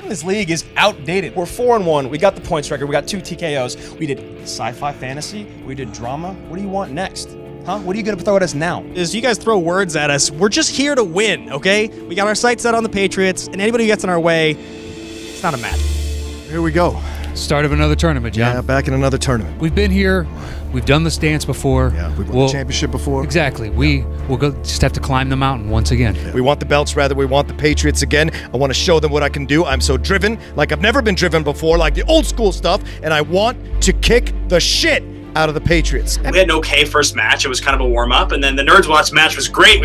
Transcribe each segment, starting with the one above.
in this league is outdated. We're 4-1. We got the points record. We got 2 TKOs. We did sci-fi fantasy. We did drama. What do you want next? Huh? What are you going to throw at us now? Is you guys throw words at us. We're just here to win, okay? We got our sights set on the Patriots, and anybody who gets in our way, it's not a match. Here we go. Start of another tournament, John. Yeah, back in another tournament. We've been here. We've done this dance before. Yeah, we've won the championship before. Exactly. We'll go just have to climb the mountain once again. Yeah. We want the belts, rather. We want the Patriots again. I want to show them what I can do. I'm so driven, like I've never been driven before, like the old school stuff, and I want to kick the shit out of the Patriots. We had an okay first match. It was kind of a warm-up, and then the Nerds Watch match was great.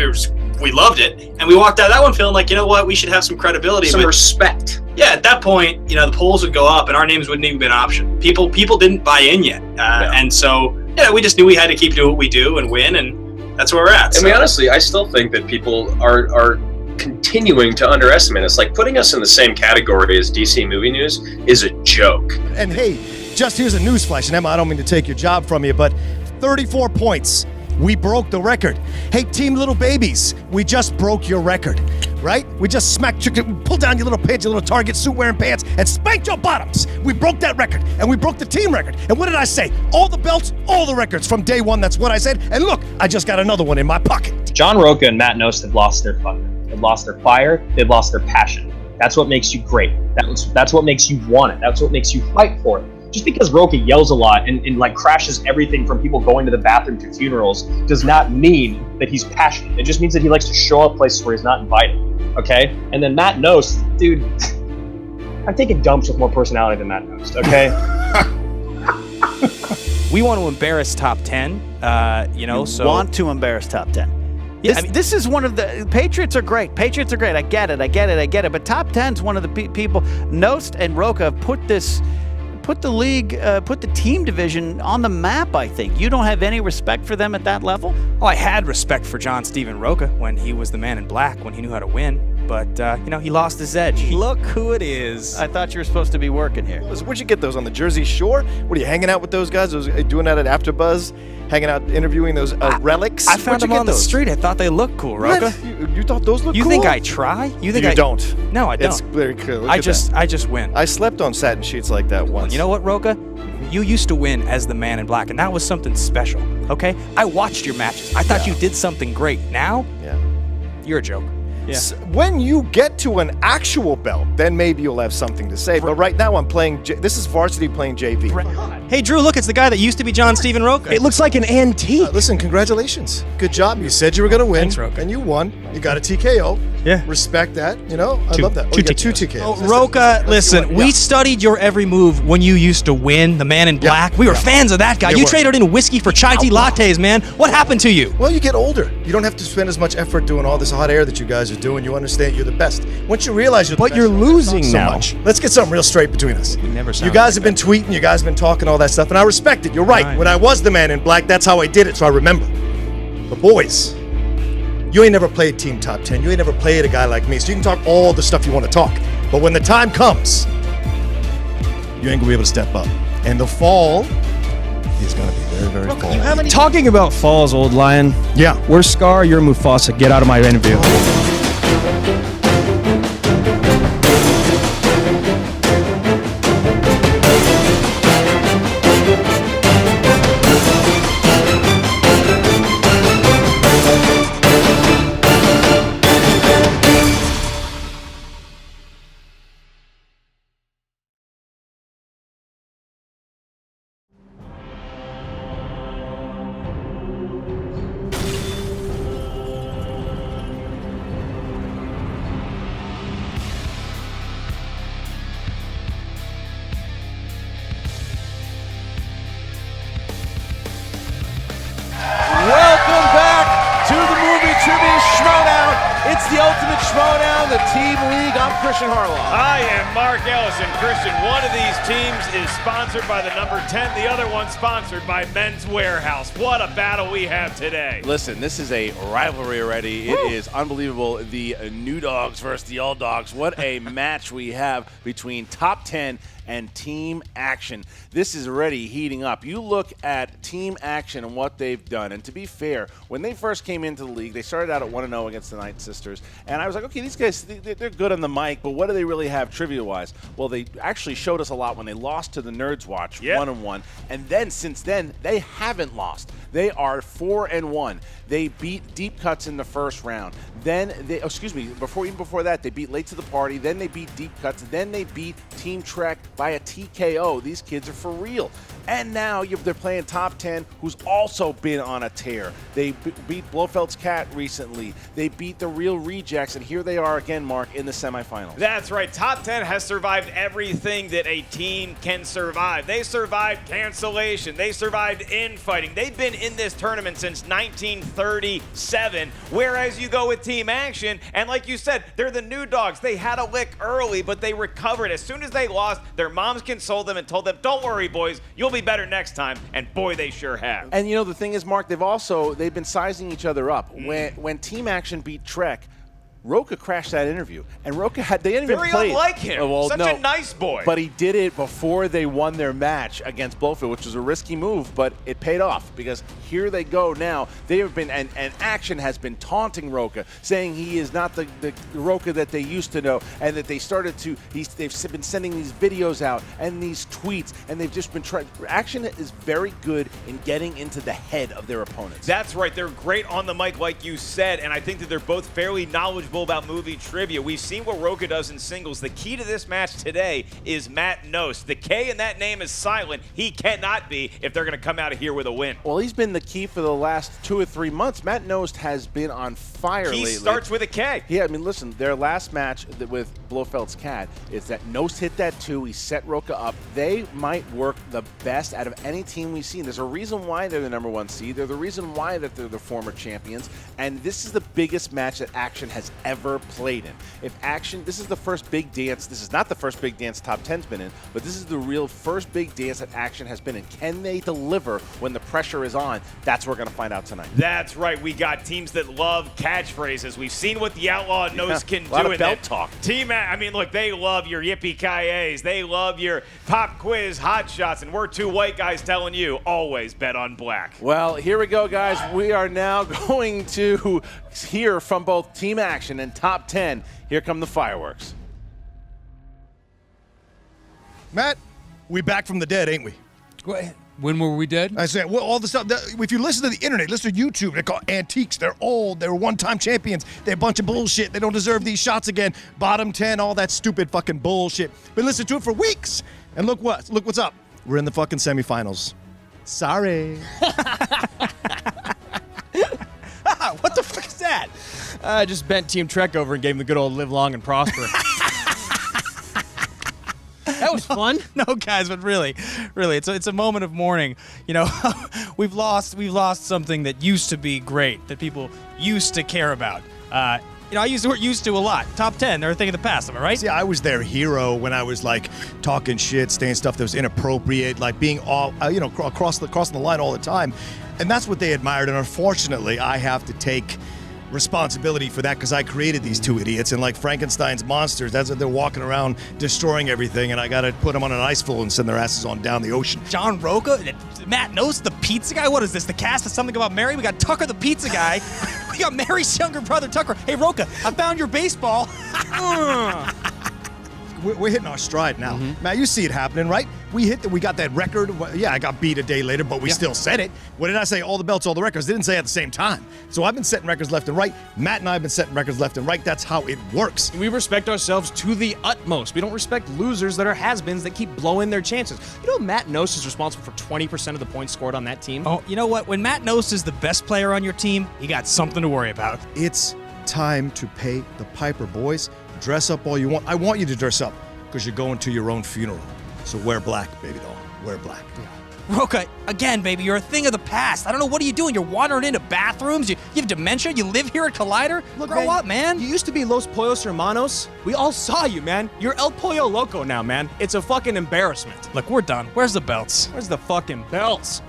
We loved it, and we walked out of that one feeling like, you know what, we should have some credibility, some respect. Yeah, at that point, the polls would go up, and our names wouldn't even be an option. People didn't buy in yet, and so we just knew we had to keep doing what we do and win, and that's where we're at. And I still think that people are continuing to underestimate us. Like, putting us in the same category as DC Movie News is a joke. And hey, just here's a newsflash, and Emma, I don't mean to take your job from you, but 34 points. We broke the record. Hey, Team Little Babies, we just broke your record, right? We just smacked you, pulled down your little pants, your little Target suit-wearing pants, and spanked your bottoms. We broke that record, and we broke the team record. And what did I say? All the belts, all the records from day one. That's what I said. And look, I just got another one in my pocket. John Rocha and Matt Knost have lost their thunder. They've lost their fire. They've lost their passion. That's what makes you great. That's what makes you want it. That's what makes you fight for it. Just because Rocha yells a lot and like crashes everything from people going to the bathroom to funerals does not mean that he's passionate. It just means that he likes to show up places where he's not invited. Okay? And then Matt Knost, dude, I'm taking dumps with more personality than Matt Knost, okay? We want to embarrass top 10, so... want to embarrass top 10. Yeah, this is one of the Patriots are great. Patriots are great. I get it. But top 10's one of the people. Knost and Rocha have put the league, put the team division on the map, I think. You don't have any respect for them at that level? Oh, I had respect for John Steven Rocha when he was the man in black, when he knew how to win. But, he lost his edge. Look who it is. I thought you were supposed to be working here. Where'd you get those, on the Jersey Shore? What are you hanging out with those guys? Doing that at AfterBuzz? Hanging out, interviewing those relics? I found them on the street. I thought they looked cool, Rocha. You thought those looked cool? You think I try? You don't. No, I don't. It's very clear. I just win. I slept on satin sheets like that once. You know what, Rocha? You used to win as the man in black, and that was something special, okay? I watched your matches. I thought you did something great. Now, you're a joke. Yeah. When you get to an actual belt, then maybe you'll have something to say. But right now I'm playing, this is varsity playing JV. Hey, Drew, look, it's the guy that used to be John Steven Rocha. It looks like an antique. Listen, congratulations. Good job. You said you were going to win. Thanks, Rocha. And you won. You got a TKO. Yeah. Respect that. I love that. Two TKOs. Oh, Rocha, listen, we studied your every move when you used to win, the man in black. We were fans of that guy. You traded in whiskey for chai tea lattes, man. What happened to you? Well, you get older. You don't have to spend as much effort doing all this hot air that you guys are doing. You understand you're the best. Once you realize you're the best. But you're losing now. Much. Let's get something real straight between us. You guys have been tweeting. You guys have been talking all that stuff. And I respect it. You're right. When I was the man in black, that's how I did it. So I remember. But boys, you ain't never played Team Top 10. You ain't never played a guy like me. So you can talk all the stuff you want to talk. But when the time comes, you ain't going to be able to step up. And the fall is going to be very, very fall. Talking about falls, old lion. Yeah. We're Scar, you're Mufasa. Get out of my interview. Welcome back to the movie trivia Schmoedown. It's the ultimate Schmoedown, the team league. I'm Christian Harloff. I am Mark Ellison. Christian, one of these teams is sponsored by the number 10. The other one sponsored by Men's Warehouse. What a battle we have today. Listen, this is a rivalry already. It is unbelievable. The new dogs versus the old dogs. What a match we have between Top 10 and Team Action. This is already heating up. You look at Team Action and what they've done, and to be fair, when they first came into the league, they started out at 1-0 against the Night Sisters, and I was like, okay, these guys, they're good on the mic, Mike, but what do they really have trivia-wise? Well, they actually showed us a lot when they lost to the Nerds Watch 1-1, and then since then they haven't lost. They are 4-1. They beat Deep Cuts in the first round. Then they, even before that, they beat Late to the Party. Then they beat Deep Cuts. Then they beat Team Trek by a TKO. These kids are for real. And now they're playing Top 10, who's also been on a tear. They beat Blofeld's Cat recently. They beat the Real Rejects, and here they are again, Mark, in the semifinals. That's right. Top 10 has survived everything that a team can survive. They survived cancellation. They survived infighting. They've been in this tournament since 1937, whereas you go with Team Action, and like you said, they're the new dogs. They had a lick early, but they recovered. As soon as they lost, their moms consoled them and told them, don't worry, boys, you'll be better next time, and boy, they sure have. And you know, the thing is, Mark, they've been sizing each other up. When Team Action beat Trek, Rocha crashed that interview, and Rocha they didn't even play. Very unlike him. Such a nice boy. But he did it before they won their match against Blofeld, which was a risky move, but it paid off because here they go now. They have been, and Action has been taunting Rocha, saying he is not the Rocha that they used to know, and that they started to. They've been sending these videos out and these tweets, and they've just been trying. Action is very good in getting into the head of their opponents. That's right. They're great on the mic, like you said, and I think that they're both fairly knowledgeable about movie trivia. We've seen what Rocha does in singles. The key to this match today is Matt Knost. The K in that name is silent. He cannot be if they're going to come out of here with a win. Well, he's been the key for the last 2 or 3 months. Matt Knost has been on fire lately. He starts with a K. Yeah, I mean, listen, their last match with Blofeld's Cat is that Knost hit that 2. He set Rocha up. They might work the best out of any team we've seen. There's a reason why they're the #1 seed. They're the reason why that they're the former champions. And this is the biggest match that Action has ever played in. If Action, this is the first big dance. This is not the first big dance Top 10's been in, but this is the real first big dance that Action has been in. Can they deliver when the pressure is on? That's what we're going to find out tonight. That's right. We got teams that love catchphrases. We've seen what the Outlaw and Knost can do. A lot of in belt it. talk. I mean, look, they love your yippee-ki-yays. They love your pop quiz hot shots, and we're two white guys telling you, always bet on black. Well, here we go, guys. We are now going to hear from both Team Action and Top 10. Here come the fireworks. Matt, we back from the dead, ain't we? When were we dead? I said, well, all the stuff. If you listen to the internet, listen to YouTube, they're called antiques. They're old. They're one-time champions. They're a bunch of bullshit. They don't deserve these shots again. Bottom 10, all that stupid fucking bullshit. Been listening to it for weeks. And look what's up. We're in the fucking semifinals. Sorry. What the fuck is that? I just bent Team Trek over and gave him the good old live long and prosper. That was fun. No, guys, but really, it's a moment of mourning. You know, we've lost something that used to be great, that people used to care about. You know, I use the word "used to" a lot. Top 10, they're a thing of the past, am I right? See, I was their hero when I was like talking shit, saying stuff that was inappropriate, like being all, crossing the line all the time. And that's what they admired. And unfortunately, I have to take responsibility for that because I created these two idiots. And like Frankenstein's monsters, that's what they're walking around destroying everything. And I got to put them on an ice floe and send their asses on down the ocean. John Rocha, Matt Knost, the pizza guy. What is this? The cast of Something About Mary? We got Tucker, the pizza guy. We got Mary's younger brother, Tucker. Hey, Rocha, I found your baseball. We're hitting our stride now. Matt, you see it happening, right? We got that record. Yeah, I got beat a day later, but we still said it. What did I say? All the belts, all the records. Didn't say at the same time. So I've been setting records left and right. Matt and I have been setting records left and right. That's how it works. We respect ourselves to the utmost. We don't respect losers that are has-beens that keep blowing their chances. You know, Matt Knost is responsible for 20% of the points scored on that team. Oh, you know what? When Matt Knost is the best player on your team, you got something to worry about. It's time to pay the piper, boys. Dress up all you want. I want you to dress up because you're going to your own funeral. So wear black, baby doll. Wear black. Rocha, again, baby, you're a thing of the past. I don't know, what are you doing? You're wandering into bathrooms? You have dementia? You live here at Collider? Look, grow up, man. You used to be Los Pollos Hermanos. We all saw you, man. You're El Pollo Loco now, man. It's a fucking embarrassment. Look, we're done. Where's the belts? Where's the fucking belts?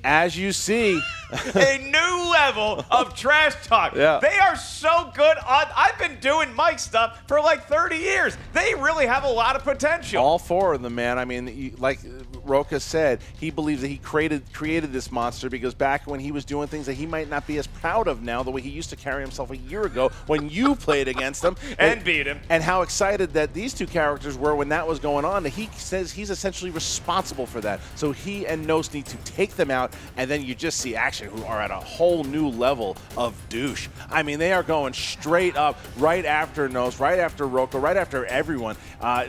As you see, A new level of trash talk. Yeah. They are so good on. I've been doing Mike stuff for like 30 years. They really have a lot of potential. All four of them, man. I mean, like Rocha said, he believes that he created this monster because back when he was doing things that he might not be as proud of now, the way he used to carry himself a year ago when you played against him and beat him. And how excited that these two characters were when that was going on, that he says he's essentially responsible for that. So he and Knost need to take them out, and then you just see Action, who are at a whole new level of douche. I mean, they are going straight up right after Knost, right after Rocha, right after everyone.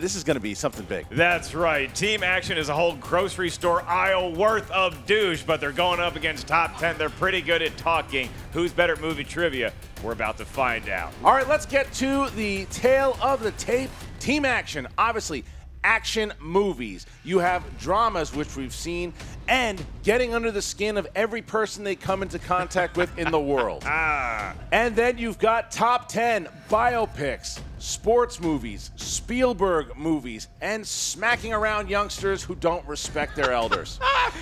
This is going to be something big. That's right. Team Action is a whole grocery store aisle worth of douche, but they're going up against top 10. They're pretty good at talking. Who's better at movie trivia? We're about to find out. All right, let's get to the tail of the tape. Team Action, obviously, action movies. You have dramas, which we've seen, and getting under the skin of every person they come into contact with in the world. And then you've got top 10 biopics, sports movies, Spielberg movies, and smacking around youngsters who don't respect their elders.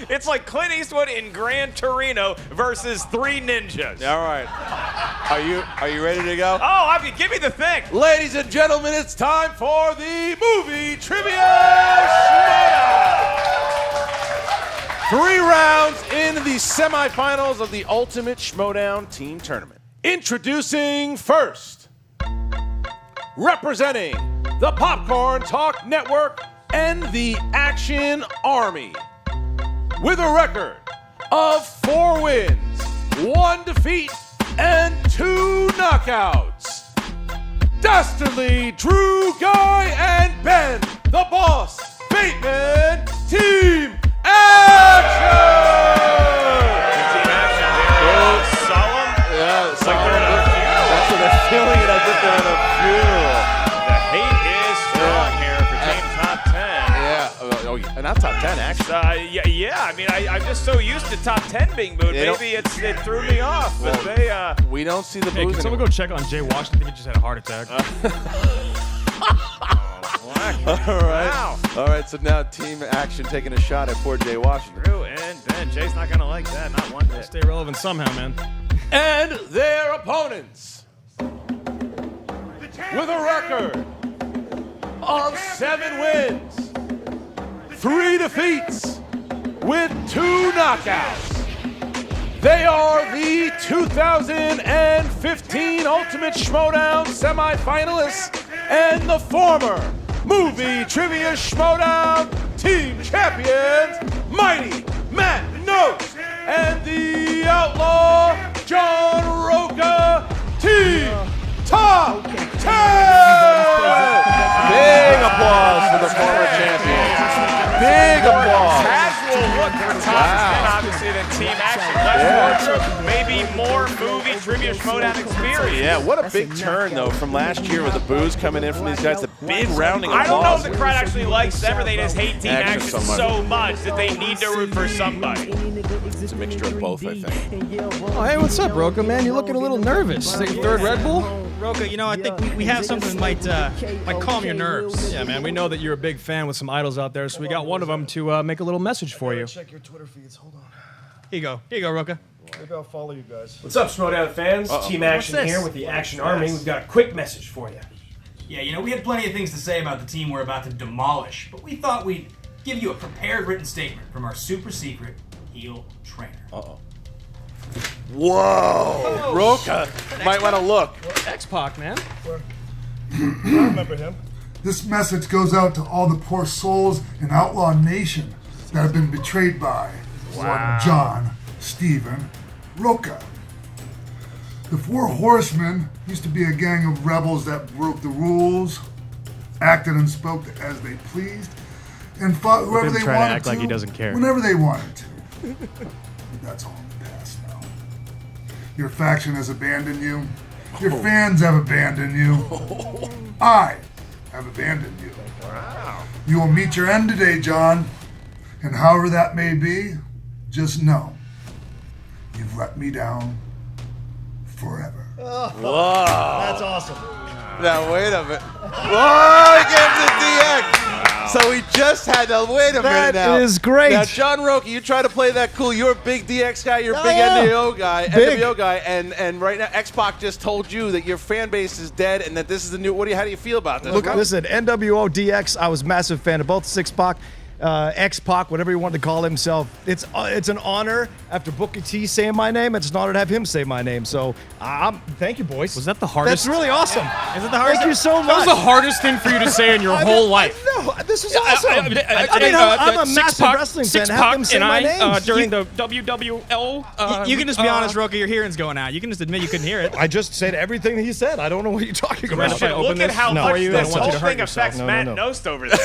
It's like Clint Eastwood in Gran Torino versus Three Ninjas. All right. Are you ready to go? Oh, give me the thing. Ladies and gentlemen, it's time for the movie trivia Schmoedown. 3 rounds into the semifinals of the Ultimate Schmoedown Team Tournament. Introducing first, representing the Popcorn Talk Network and the Action Army, with a record of 4 wins, 1 defeat, and 2 knockouts. Dastardly Drew Ghai and Ben, the Boss, Bateman, Team Action! Team Action, they're solemn. Yeah, It's like they're at a funeral. that's what they're feeling it as if they're at a funeral. The hate is strong here for Team Top 10. Yeah, and not top 10, actually. Yeah. I mean, I'm just so used to top 10 being booed. They Maybe it threw me off, but they. We don't see the Hey, booze can someone anymore. go check on Jay Washington? I think he just had a heart attack. All right. Wow. All right, so now Team Action taking a shot at poor Jay Washington. Drew and Ben. Jay's not gonna like that. Not one bit. Stay relevant somehow, man. And their opponents, with a record of 7 wins, 3 defeats, with 2 knockouts. They are the 2015 Ultimate Schmoedown semifinalists and the former Movie Trivia Schmoedown Team Champions, Mighty Matt Iseman and the Outlaw John Rocha Team Top 10! Big applause for the former champions. Big applause. Casual look for top 10, obviously, than Team Action. Less wardrobe, maybe more movie trivia Schmoedown experience. Yeah, what a big turn, though, from last year with the booze coming in from these guys. The big rounding I don't know applause. if the crowd actually likes them or they just hate Team Action Action so so much that they need to root for somebody. It's a mixture of both, I think. Oh, hey, what's up, Rocha, man? You're looking a little nervous. Take a third Red Bull? Rocha, I think we have something that might calm your nerves. Yeah, man, we know that you're a big fan with some idols out there, so we got one of them to make a little message for you. Check your Twitter feeds. Hold on. Here you go, Rocha. Maybe I'll follow you guys. What's up, Schmoedown fans? Team Action What's this? here with the Action Army. We've got a quick message for you. Yeah, we had plenty of things to say about the team we're about to demolish, but we thought we'd give you a prepared written statement from our super secret heel trainer. Uh-oh. Whoa! Rocha might want to look. X-Pac, man. I remember him. This message goes out to all the poor souls in Outlaw Nation that have been betrayed by John, Stephen, Rocha. The Four Horsemen used to be a gang of rebels that broke the rules, acted and spoke as they pleased, and fought whoever they trying wanted to act like he doesn't care. whenever they wanted to. But that's all in the past now. Your faction has abandoned you. Your fans have abandoned you. I have abandoned you. Wow. You will meet your end today, John. And however that may be, just know you've let me down forever. Whoa. That's awesome. Now, wait a minute. Whoa, he gave the DX. So we just had to wait a minute now. That is great. Now, John Rocha, you try to play that cool. You're a big DX guy. You're a big NWO guy, and right now X-Pac just told you that your fan base is dead and that this is the new. How do you feel about this? Look, listen, NWO DX. I was a massive fan of both Six-Pac. X-Pac, whatever he wanted to call himself. It's an honor after Booker T saying my name. It's an honor to have him say my name. So thank you, boys. Was that the hardest? That's really awesome. Is it the hardest? Thank you so much. That was the hardest thing for you to say in your whole life. No, this was awesome. I'm a massive wrestling fan. Have them say my name. During the WWL. You can just be honest, Rocha. Your hearing's going out. You can just admit you couldn't hear it. I just said everything that he said. I don't know what you're talking about. Look at how much this whole thing affects Matt Knost over there.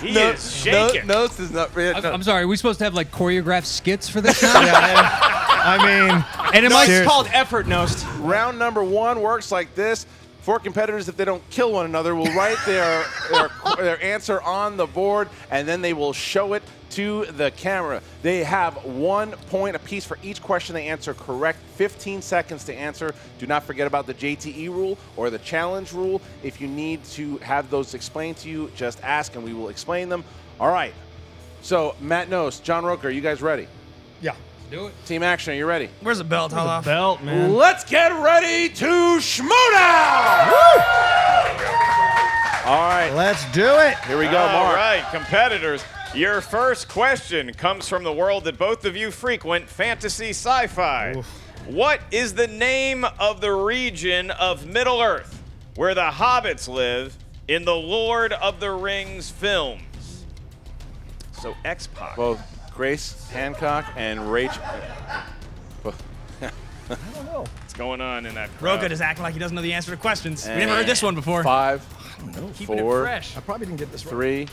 He is shaking. Knost is not. I'm sorry. Are we supposed to have like choreographed skits for this now? I mean, and it's called effort, Knost. Round number 1 works like this. 4 competitors, if they don't kill one another, will write their answer on the board, and then they will show it to the camera. They have 1 point apiece for each question they answer correct. 15 seconds to answer. Do not forget about the JTE rule or the challenge rule. If you need to have those explained to you, just ask and we will explain them. All right. So, Matt Knost, John Rocha, are you guys ready? Yeah. Do it. Team Action, are you ready? Where's the belt? The belt, man. Let's get ready to Schmoedown! All right. Let's do it. Here we go, Mark. All right, competitors. Your first question comes from the world that both of you frequent, fantasy sci-fi. What is the name of the region of Middle-earth where the hobbits live in the Lord of the Rings films? So X-Pac. Both Grace Hancock and Rachel. I don't know. What's going on in that crowd? Rocha just acting like he doesn't know the answer to questions. We never heard this one before. 5, I don't know. Keeping it 4, fresh. I probably didn't get this right. 3,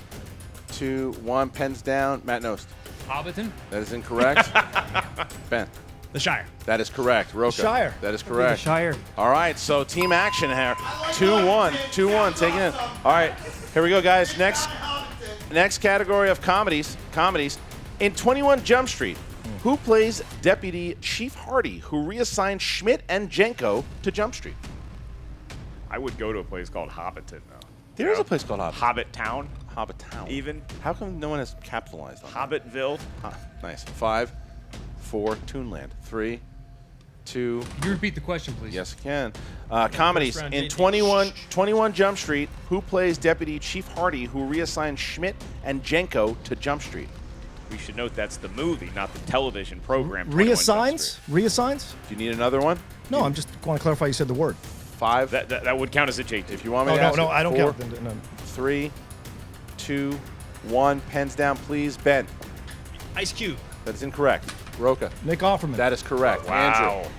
2, 1. Pens down. Matt Knost. Hobbiton? That is incorrect. Ben. The Shire. That is correct. Rocha. Shire. That is correct. The Shire. All right, so team action here. 2-1. 2-1. Taking it. All right, here we go, guys. Next category of comedies. In 21 Jump Street, who plays Deputy Chief Hardy, who reassigned Schmidt and Jenko to Jump Street? I would go to a place called Hobbiton, though. There is a place called Hobbiton. Hobbit Town. Hobbit Town. Even. How come no one has capitalized on that? Hobbitville. Nice. 5, 4, Toonland. 3, 2. Can you repeat the question, please? Yes, I can. Comedies. In 21 Jump Street, who plays Deputy Chief Hardy, who reassigned Schmidt and Jenko to Jump Street? We should note that's the movie, not the television program. 21 Jump Reassigns? Street. Do you need another one? No, I'm just want to clarify you said the word. 5. That would count as a JT. If you want me to ask No, it. I don't 4, count. No. 3, 2, 1. Pens down, please. Ben. Ice Cube. That is incorrect. Rocha. Nick Offerman. That is correct. Wow. Andrew.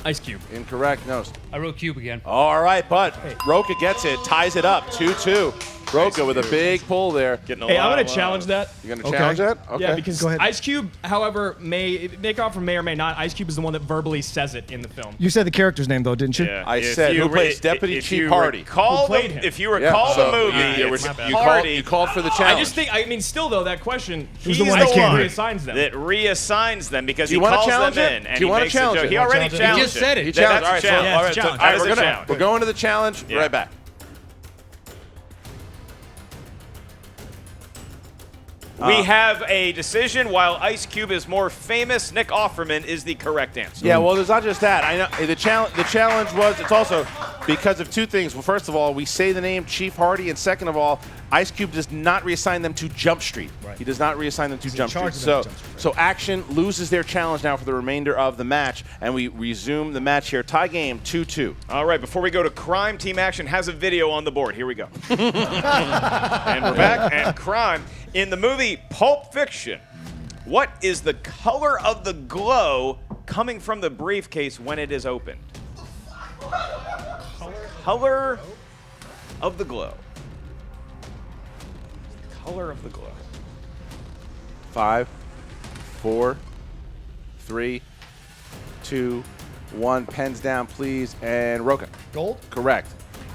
Ice Cube. Incorrect. Knost. I wrote Cube again. All right, but Rocha gets it, ties it up, 2-2. Rocha with a big pull there. Getting a Hey, lot I'm going of to challenge that. You're going to challenge that? Okay. Yeah, because Go ahead. Ice Cube, however, Nick Offerman may or may not. Ice Cube is the one that verbally says it in the film. You said the character's name, though, didn't you? Yeah. I said, who plays Deputy Chief Hardy? Who played him? If you recall the movie, you called for the challenge. I just think, still though, that question, Who's he's the the one one that can't that hear? reassigns them. that reassigns them because Do you he wanna calls challenge them it? in. And Do you he wanna makes a challenge joke. it? He already He challenged just said it. He That's challenged. a All right, so challenge. all right, It's a so- challenge. all right, That is a we're challenge. going to the challenge. Yeah. Right back. We have a decision. While Ice Cube is more famous, Nick Offerman is the correct answer. Yeah, well, there's not just that. I know the challenge was it's also because of 2 things. Well, first of all, we say the name Chief Hardy, and second of all, Ice Cube does not reassign them to Jump Street. Right. He does not reassign them to Jump Street. charge of them So, to Jump Street, so Action loses their challenge now for the remainder of the match, and we resume the match here. Tie game 2-2. All right, before we go to Crime, Team Action has a video on the board. Here we go. And we're back. And Crime. In the movie Pulp Fiction, what is the color of the glow coming from the briefcase when it is opened? Color of the glow. Color of the glow. 5, 4, 3, 2, 1. Pens down, please. And Rocha. Gold? Correct.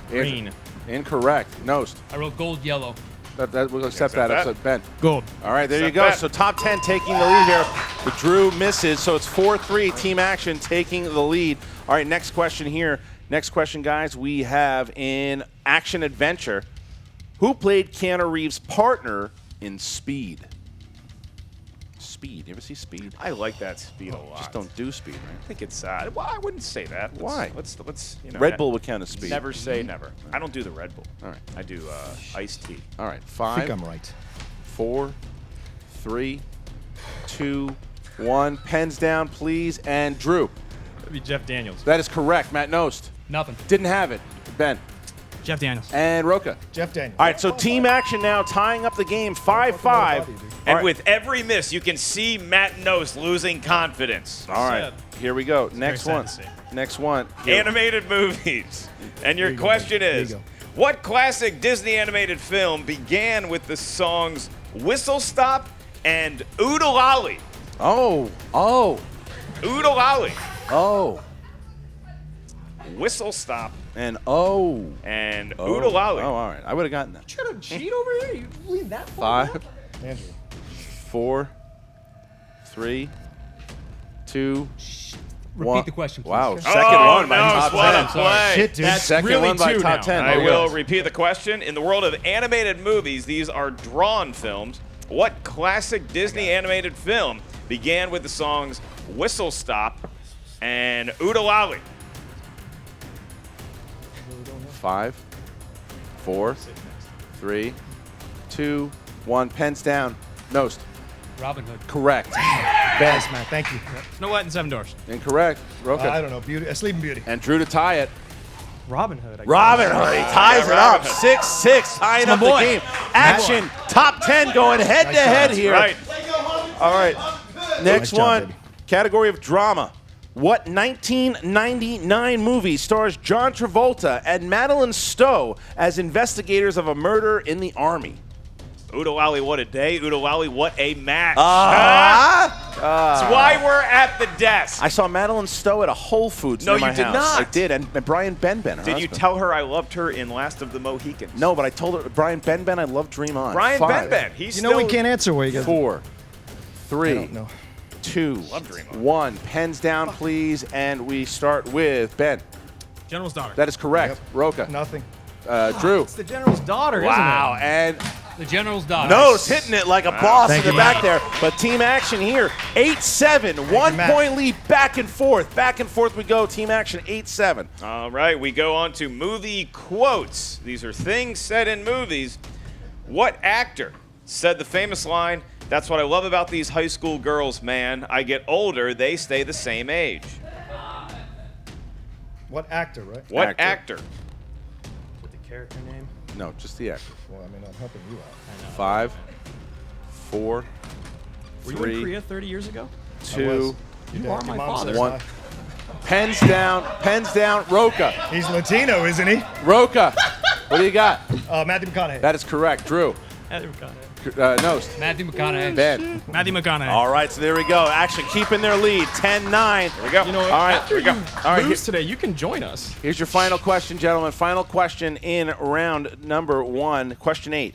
Green. Incorrect. Knost. I wrote gold, yellow. We'll accept that. Accept Ben. Gold. All right, there you Accept go. that. So top 10 taking the lead here. But Drew misses, so it's 4-3. Team Action taking the lead. All right, next question here. Next question, guys. We have in Action Adventure. Who played Keanu Reeves' partner in Speed? Speed. You ever see Speed? I like that Speed a lot. Just don't do Speed, right? I think it's well, I wouldn't say that. Why? Let's Red Bull would count as Speed. Never say never. I don't do the Red Bull. All right. I do iced tea. All right. I think 5, I'm right. 4, 3, 2, 1. Pens down, please. And Drew. That'd be Jeff Daniels. That is correct. Matt Knost. Nothing. Didn't have it. Ben. Jeff Daniels. And Rocha. Jeff Daniels. All right, so team action now, tying up the game 5-5. And with every miss, you can see Matt Knost losing confidence. All right, here we go. Next one. Next one. Here. Animated movies. And your question is, what classic Disney animated film began with the songs Whistle Stop and Oodalali? Oh. Oodalali. Oh. Whistle Stop. And And Oodalali. Oh, all right. I would have gotten that. Trying to cheat over here? You leave that 5, Andrew. 4, 3, 2, Repeat the question, please. Wow, second one by top 10. What a play. Shit, dude. That's second one by top 10. I will repeat the question. In the world of animated movies, these are drawn films. What classic Disney animated film began with the songs Whistle Stop and Oodalali? 5, 4, 3, 2, 1. Pens down. Knost. Robin Hood. Correct. Yes, man. Thank you. Snow White and Seven Dwarfs. Incorrect. Rocha. I don't know. Beauty. Sleeping Beauty. And Drew to tie it. Robin Hood. I guess. Robin Hood. He ties it up. 6-6. Tying up the game. Action. Top 10 going head to head here. Right. All right. Next Nice job, one. baby. Category of drama. What 1999 movie stars John Travolta and Madeline Stowe as investigators of a murder in the Army? Oodalali, what a day. Oodalali, what a match. That's why we're at the desk. I saw Madeline Stowe at a Whole Foods No, near my you did house. not. I did, and Brian Benben. her Did you husband. tell her I loved her in Last of the Mohicans? No, but I told her, Brian Benben, I love Dream On. Brian 5, Benben. He's You know we can't answer where you guys. 4, I 3, don't know. 2, Love Dream On. 1. Pens down, please, and we start with Ben. General's daughter. That is correct. Rocha. Nothing. Drew. It's the General's daughter, Wow, and The General's daughter. Knost hitting it like a boss Thank in the you, back Matt. there. But team action here, 8-7. 1 Matt. point lead, back and forth. Back and forth we go. Team action, 8-7. All right, we go on to movie quotes. These are things said in movies. What actor said the famous line, "That's what I love about these high school girls, man. I get older, they stay the same age." What actor, right? What actor? With the character name. No, just the actor. Well, I mean, I'm helping you out. 5, 4, Were you 3, in Korea 30 years ago? 2, You are my father. 1. Pens down, Rocha. He's Latino, isn't he? Rocha, what do you got? Matthew McConaughey. That is correct. Drew. Knost. Matthew McConaughey. Ben. Matthew McConaughey. All right, so there we go. Action keeping their lead, 10-9. Here we go. You know, all right, after here we go. you All right, lose today, you can join us. here's your final question, gentlemen. Final question in round number 1. Question 8.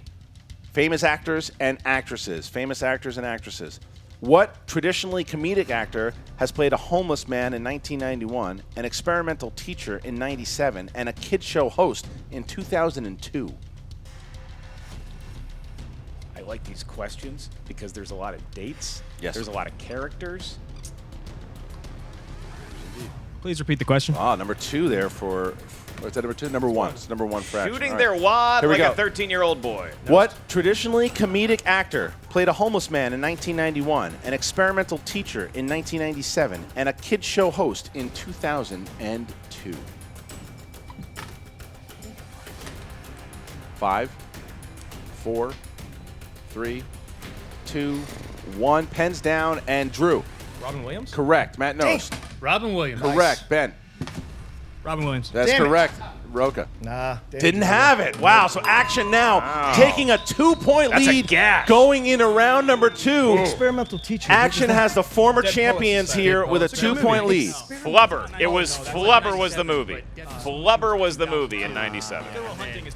Famous actors and actresses. Famous actors and actresses. What traditionally comedic actor has played a homeless man in 1991, an experimental teacher in 97, and a kid show host in 2002? I like these questions because there's a lot of dates. Yes. There's a lot of characters. Please repeat the question. Number 2 there for, or is that number 2? Number 1. It's number 1 for action. Shooting All their right. wad Here we like go. a 13-year-old boy. What traditionally comedic actor played a homeless man in 1991, an experimental teacher in 1997, and a kid show host in 2002? 5, 4, 3, 2, 1. Pens down, and Drew. Robin Williams? Correct. Matt Knost. Robin Williams. Correct. Ben. Robin Williams. That's Damn it. correct. Rocha. Nah. Didn't have it. Wow. So action now, taking a 2-point That's a lead, gash. going into round number 2. Experimental teacher. Action has the former Dead champions Poets. here Dead with a Poets. It's a good 2-point movie. lead. Flubber. It was Flubber was the movie. Flubber was the movie in 97.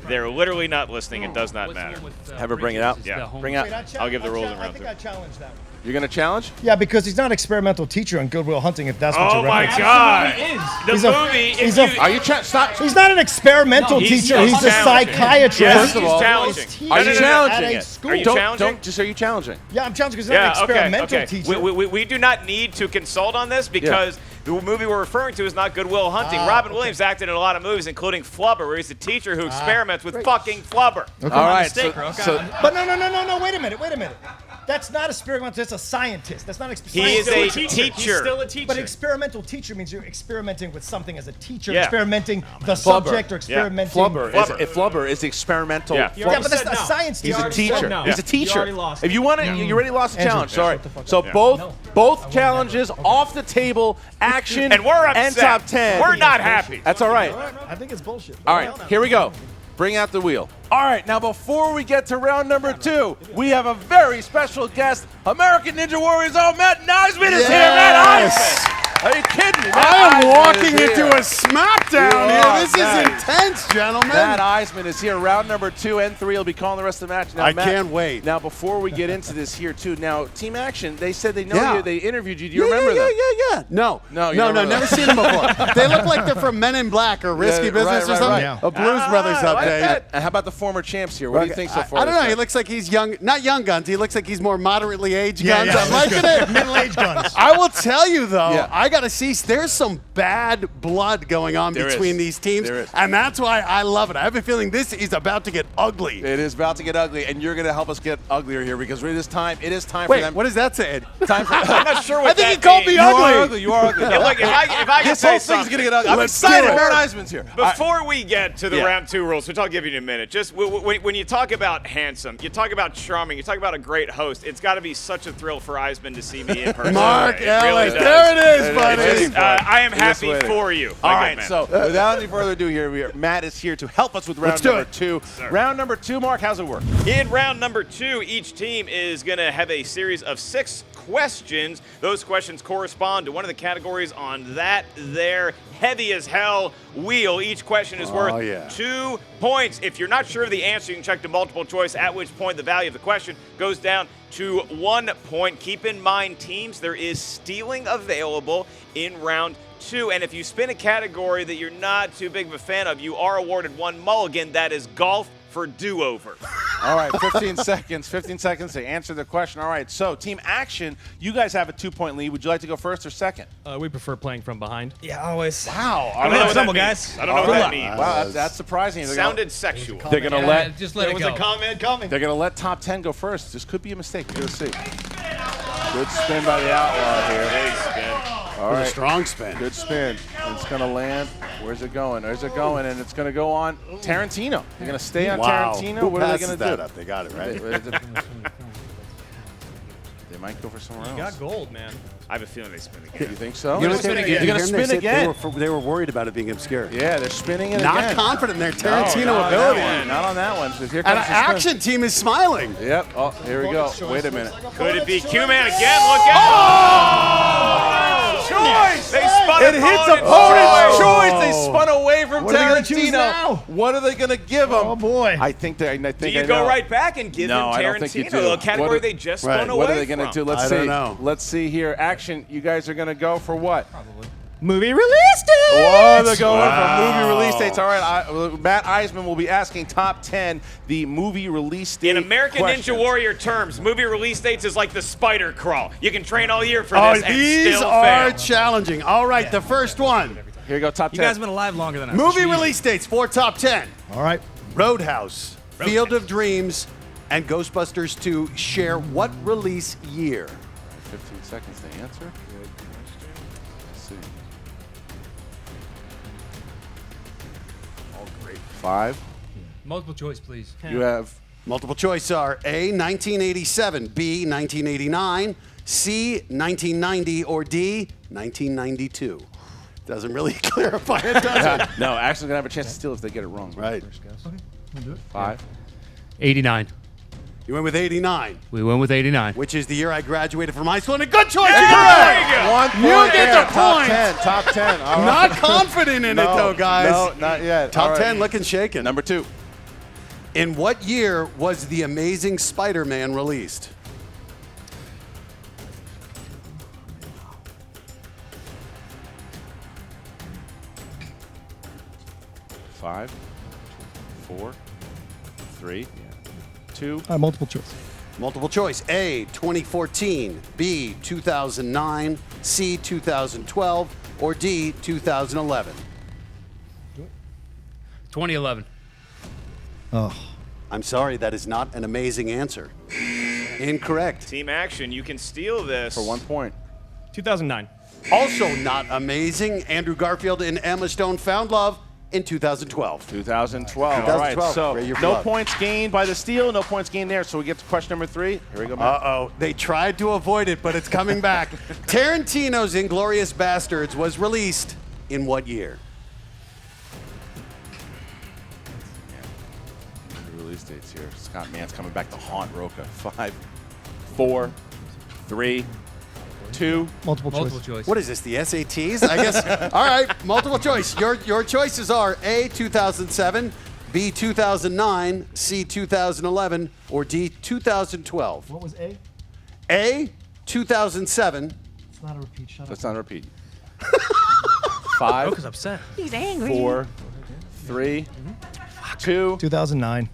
They're literally not listening. It does not matter. Have her bring it out. Yeah. Bring out. I'll give the rules and I run think through. I challenged that one. You're going to challenge? Yeah, because he's not an experimental teacher on Good Will Hunting, if that's what Oh you're my referencing. God! He's The a- movie. he's if a- you- Are you stop? He's not an experimental teacher. He's a challenging. psychiatrist. Yeah, First of all, he's challenging. Are you challenging At a it? school. Are you Don't- challenging? Don't just are you challenging? Yeah, I'm challenging because he's not an experimental okay. teacher. We do not need to consult on this because the movie we're referring to is not Good Will Hunting. Robin Williams acted in a lot of movies, including Flubber, where he's a teacher who experiments with fucking flubber. All right. mistake, So, Rocha. so But no, wait a minute. That's not a experimental, that's a scientist. That's not He is a teacher. He's still a teacher. But experimental teacher means you're experimenting with something as a teacher, Yeah. experimenting the subject or experimenting. Flubber is the experimental. Yeah. Yeah, but that's a science He's teacher. a teacher. no. He's a teacher. You already lost. If you want to, you already lost the Andrew, challenge. Sorry. shut the fuck So up. both challenges off the table. Action And we're upset. and top 10. We're not happy. That's all right. I think it's bullshit. All right, here we go. Bring out the wheel. All right, now before we get to round number 2, we have a very special guest. American Ninja Warrior's own Matt Iseman is here. Matt Iseman. Are you kidding me? I am walking into a smackdown here. This Matt. is intense, gentlemen. Matt Iseman is here. Round number 2 and 3 will be calling the rest of the match. Now, I Matt, can't wait. Now, before we get into this here, too, now, Team Action, they said they know Yeah. you. They interviewed you. Do you remember them? Yeah. No, No, you don't remember never them. seen them before. They look like they're from Men in Black or Risky Yeah, Business right, or something. right. A Blues Brothers I like update. that. And how about the former champs here? What do you think so far? I don't know. this He guy? looks like he's young, not young guns. He looks like he's more moderately aged Yeah, guns. yeah, I'm liking it. Middle-aged guns. I will tell you though, Yeah. I got to see. There's some bad blood going on There between is. these teams, There is. and that's why I love it. I have a feeling this is about to get ugly. It is about to get ugly, and you're going to help us get uglier here because it is time for Wait, them. what does that say? Time for I'm not sure what I think that he called me means. ugly. You are ugly. Yeah, look, if I can This say whole thing's something. going to get ugly. I'm Let's excited. do it. Matt Iseman's here. Before we get to the Yeah. round 2 rules, which I'll give you in a minute, just when you talk about handsome, you talk about charming, you talk about a great host, it's got to be such a thrill for Iseman to see me in person. Mark It Ellis, really does. there it is, It buddy. is. I am It is happy waiting. for you. All my good right, man. so without any further ado here, Matt is here to help us with round Let's do number it. 2. Round number 2, Mark, how's it work? In round number 2, each team is going to have a series of 6 questions. Those questions correspond to one of the categories on that there heavy as hell wheel. Each question is worth 2 points. If you're not sure of the answer, you can check the multiple choice, at which point the value of the question goes down to 1 point. Keep in mind, teams, there is stealing available in round 2. And if you spin a category that you're not too big of a fan of, you are awarded 1 mulligan. That is golf for do-over. All right, 15 seconds. 15 seconds to answer the question. All right, so Team Action, you guys have a 2-point lead. Would you like to go first or second? We prefer playing from behind. Yeah, always. Wow. I don't know what that Stumble, means. guys. I don't know what that means. Wow, that's surprising. Sounded sexual. They're going to let Just let it go. comment coming. they're going to let top 10 go first. This could be a mistake. We're going to see. Good spin by the Outlaw here. All right. A strong spin. Good spin. It's going to land. Where's it going? Where's it going? And it's going to go on Tarantino. They're going to stay on Wow. Tarantino. Who What are they passes going to that do? up? They got it right. They might go for somewhere else. You got gold, man. I have a feeling they spin You again. think so? You know They're what they- going you to hear them? spin They said again. They were worried about it being obscure. Yeah, they're spinning it Not again. confident in their No, Tarantino not on that ability. one. Not on that one. So here And comes an the spin. action team is smiling. Yep. Oh, here we go. Wait a minute. Could it be Q-Man again? Look out! Choice! They spun It hits opponent's choice. They spun away from What are they gonna choose Tarantino. now? What are they going to give him? Oh, boy. I think they. Do you go right back and give No, him I don't think you Tarantino, do. the category What- they just Right. spun away What are they going to from? do? Let's I see. don't know. Let's see here. Action. You guys are going to go for what? Movie release date. Oh, they're going for movie release dates. All right, Matt Iseman will be asking top 10 the movie release date. In American questions. Ninja Warrior terms, movie release dates is like the spider crawl. You can train all year for Oh, this and these still are fail. challenging. All right, the first one. Here you go, top 10. You guys have been alive longer than us. Movie release dates for top 10. All right. Roadhouse, Field of Dreams, and Ghostbusters 2 share what release year? 15 seconds to answer. Let's see. All great. 5. Multiple choice, please. You have Multiple choice are A, 1987, B, 1989, C, 1990, or D, 1992. Doesn't really clarify it, does it? no. Actually, gonna have a chance to steal if they get it wrong. Right. 5. 89. You went with 89, We went with 89. which is the year I graduated from high school, and a good choice. There Correct. you go. 1 point. You get there. the Top point. 10. Top 10. All Not right. confident in it, No, though, guys. No, not yet. Top All 10 right. looking shaken. Number 2. In what year was The Amazing Spider-Man released? 5, 4, 3, 2. Multiple choice. Multiple choice. A, 2014. B, 2009. C, 2012. Or D, 2011. 2011. Oh. I'm sorry, that is not an amazing answer. Incorrect. Team action, you can steal this. For 1 point. 2009. Also not amazing. Andrew Garfield and Emma Stone found love in 2012. 2012. All right, 2012. so Rate your no blood. points gained by the steal, no points gained there. So we get to question number 3. Here we go, Matt. Uh-oh. They tried to avoid it, but it's coming back. Tarantino's Inglourious Bastards was released in what year? Release dates here. Scott Mann's coming back to haunt Rocha. 5, 4, 3, 2. Multiple choice. What is this, the SATs? I guess. All right, multiple choice. Your choices are A, 2007, B, 2009, C, 2011, or D, 2012. What was A? A, 2007. It's not a repeat. Shut That's not a repeat. 5, Rocha's upset. He's angry. 4, 3, 2. 2009.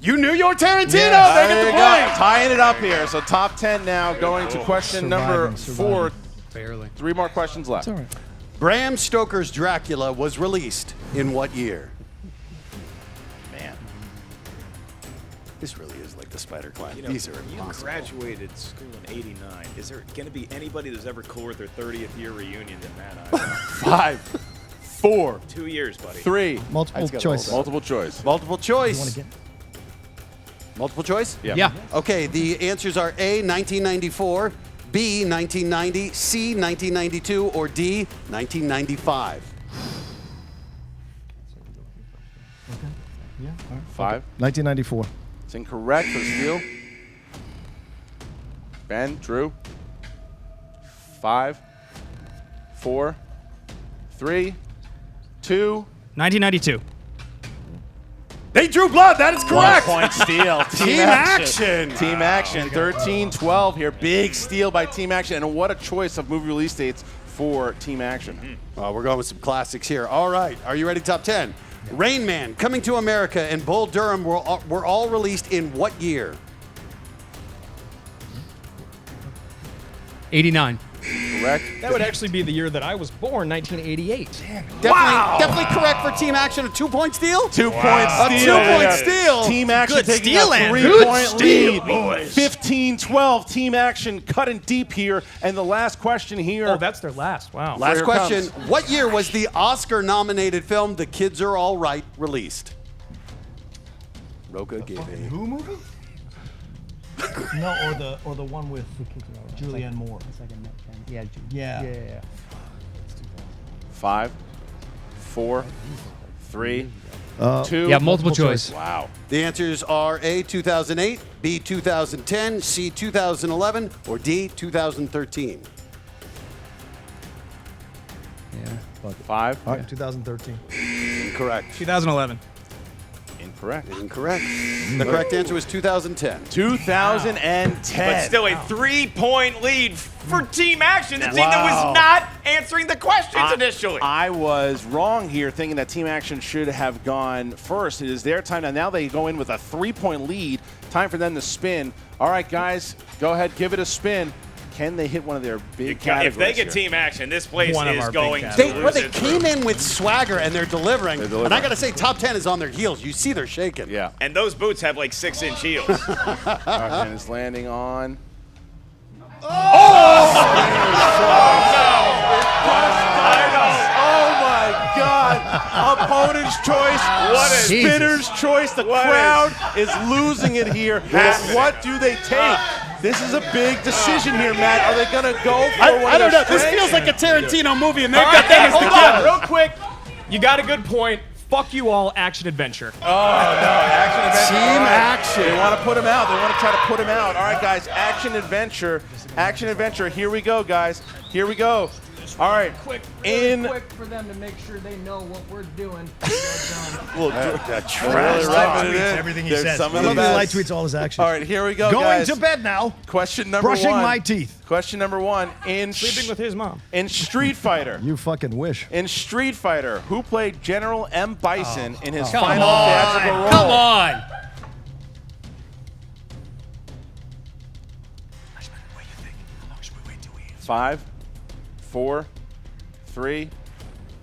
You knew your Tarantino. Yeah, they there get the you point. go. Tying it up here. So top 10 now going to question number 4. Barely. 3 more questions left. It's all right. Bram Stoker's Dracula was released in what year? Man. This really is like the Spider Clan. You know, These are you impossible. graduated school in '89. Is there going to be anybody that's ever cooler with their 30th year reunion than Matt Iseman? 5, 4, 2 years, buddy. 3. Multiple choice. Multiple choice. Multiple choice. You want to get? Multiple choice? Yeah. Okay, the answers are A, 1994, B, 1990, C, 1992, or D, 1995. Okay. Yeah. All right. 5. 1994. It's incorrect for the steal. Ben, Drew. 5, 4, 3, 2. 1992. They drew blood. That is 1 correct. point steal. Team action. Team action. 13-12 here. Big steal by Team Action. And what a choice of movie release dates for Team Action. We're going with some classics here. All right. Are you ready? Top 10. Rain Man, Coming to America, and Bull Durham were all released in what year? 89. Correct. That would actually be the year that I was born, 1988. Definitely correct for Team Action. A 2-point steal? 2 point A steal. 2-point steal. Team Action Good taking steal, a Andrew. 3-point lead. 15-12. Team Action cutting deep here. And the last question here. Oh, that's their last. Wow. Last Here it question. comes. What year was the Oscar-nominated film The Kids Are All Right released? Rocha gave a... Who movie? No, or the one with Julianne Moore. Yeah. 5, 4, 3, 2. Yeah, multiple choice. Wow. The answers are A, 2008, B, 2010, C, 2011, or D, 2013. Yeah. 5. All right, 2013. Incorrect. 2011. Incorrect. Incorrect. The correct answer was 2010. 2010. But still a 3-point lead for Team Action, the team that was not answering the questions initially. I was wrong here, thinking that Team Action should have gone first. It is their time now. Now they go in with a 3-point lead. Time for them to spin. All right, guys, go ahead, give it a spin. Can they hit one of their big categories? If they get here? Team Action, this place One of is our going big to They lose it. came in with swagger and they're delivering. delivering. And I got to say, top 10 is on their heels. You see they're shaking. Yeah. And those boots have like 6-inch heels. And it's landing on. Oh my God! Opponent's choice. What is- Spinner's choice. The crowd is losing it here. What do they take? This is a big decision here, Matt. Are they going to go for one I don't of know. their This feels like a Tarantino movie, and they've All got right, them as the hold on, killer. real quick. You got a good point. Fuck you all, action adventure. Oh, no. Action adventure. Team All right. action. They want to put him out. They want to try to put him out. All right, guys. Action adventure. Action adventure. Here we go, guys. Here we go. All right. Quick for them to make sure they know what we're doing. Well, everything he There's says. some I of the love the light best. tweets all his actions. All right, here we go, Going guys. to bed now. Question number Brushing one. my teeth. Question number one. Sleeping with his mom. In Street Fighter. You fucking wish. In Street Fighter, who played General M. Bison in his Come final on. theatrical role? Come on. 5, 4, 3,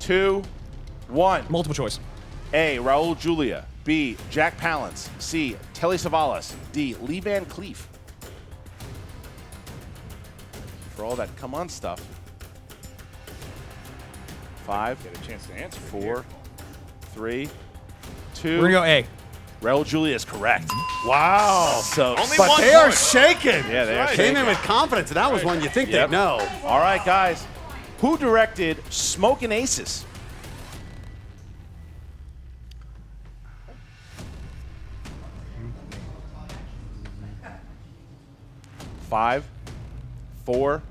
2, 1. Multiple choice. A. Raul Julia. B. Jack Palance. C. Telly Savalas. D. Lee Van Cleef. For all that come on stuff. 5, Get a chance to answer. 4, 3, 2. We're gonna go A. Raul Julia is correct. Wow. So, Only But one they are point. shaking. yeah, they are Came shaking. in with confidence, and that was one you think Yep. they'd know. All right, guys. Who directed Smokin' Aces? Five, 4.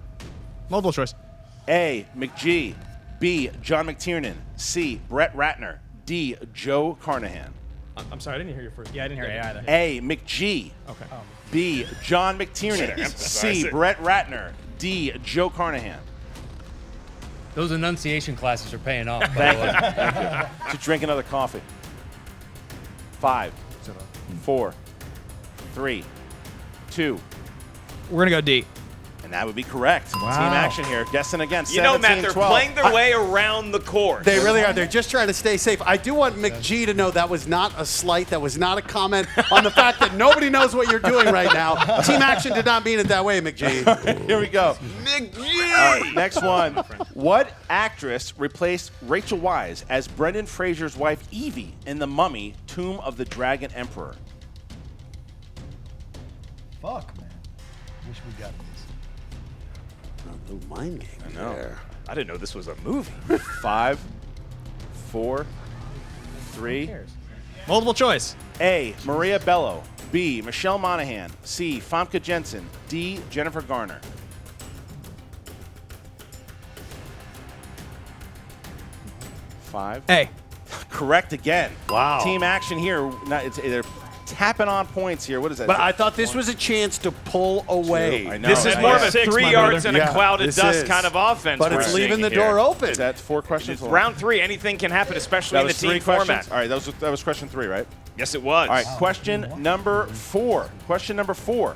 Multiple choice. A. McGee. B. John McTiernan. C. Brett Ratner. D. Joe Carnahan. I'm sorry, I didn't hear your first. Yeah, I didn't hear A either. A. McGee. Okay. B. John McTiernan. emphasize C. it. Brett Ratner. D. Joe Carnahan. Those enunciation classes are paying off. By the way. Thank you. To drink another coffee. 5, 4, 3, 2. We're gonna go D. And that would be correct. Team action here. Guessing again. You know, Matt, they're 17-12. playing their way around the course. They really are. They're just trying to stay safe. I do want McGee to know that was not a slight. That was not a comment on the fact that nobody knows what you're doing right now. Team action did not mean it that way, McGee. Here we go. McGee! All right, next one. What actress replaced Rachel Weisz as Brendan Fraser's wife Evie in The Mummy, Tomb of the Dragon Emperor? Fuck, man. Wish we got this. No mind game I know. there. I didn't know this was a movie. 5, 4, 3. Multiple choice. A. Maria Bello. B. Michelle Monaghan. C. Famke Jensen. D. Jennifer Garner. 5. A. Correct again. Wow. Team action here. They're tapping on points here. What is that? But I thought this was a chance to pull away. I know. This is more of a 3 yards and Yeah, a cloud of this dust is. kind of offense. But we're it's leaving seeing the here. door open. That's 4 questions. Round 3, anything can happen, especially That in the was team 3 format. questions. All right, that was question 3, right? Yes, it was. All right, question number 4. Question number 4.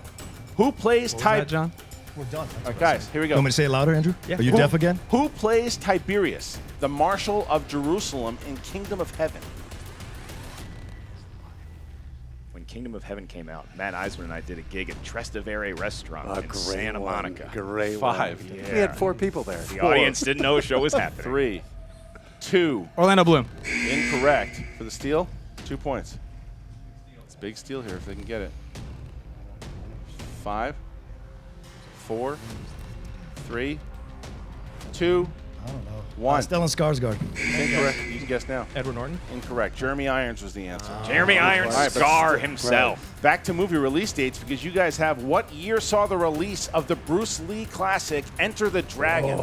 Who plays John? We're done. All right, guys, here we go. Want me to say it louder, Andrew? Yeah. Are you deaf again? Who plays Tiberius, the Marshal of Jerusalem in Kingdom of Heaven? When Kingdom of Heaven came out, Matt Iseman and I did a gig at Trastevere Restaurant in great Santa one. Monica. Great 5. one. We had 4 people there. The audience didn't know a show was happening. 3, 2. Orlando Bloom. Incorrect. For the steal, 2 points. It's a big steal here if they can get it. 5, 4, 3, 2, I don't know. 1. Stellan Skarsgård. Incorrect. You can guess now. Edward Norton. Incorrect. Jeremy Irons was the answer. Jeremy Irons, All right, but Scar still- himself. Back to movie release dates because you guys have what year saw the release of the Bruce Lee classic Enter the Dragon?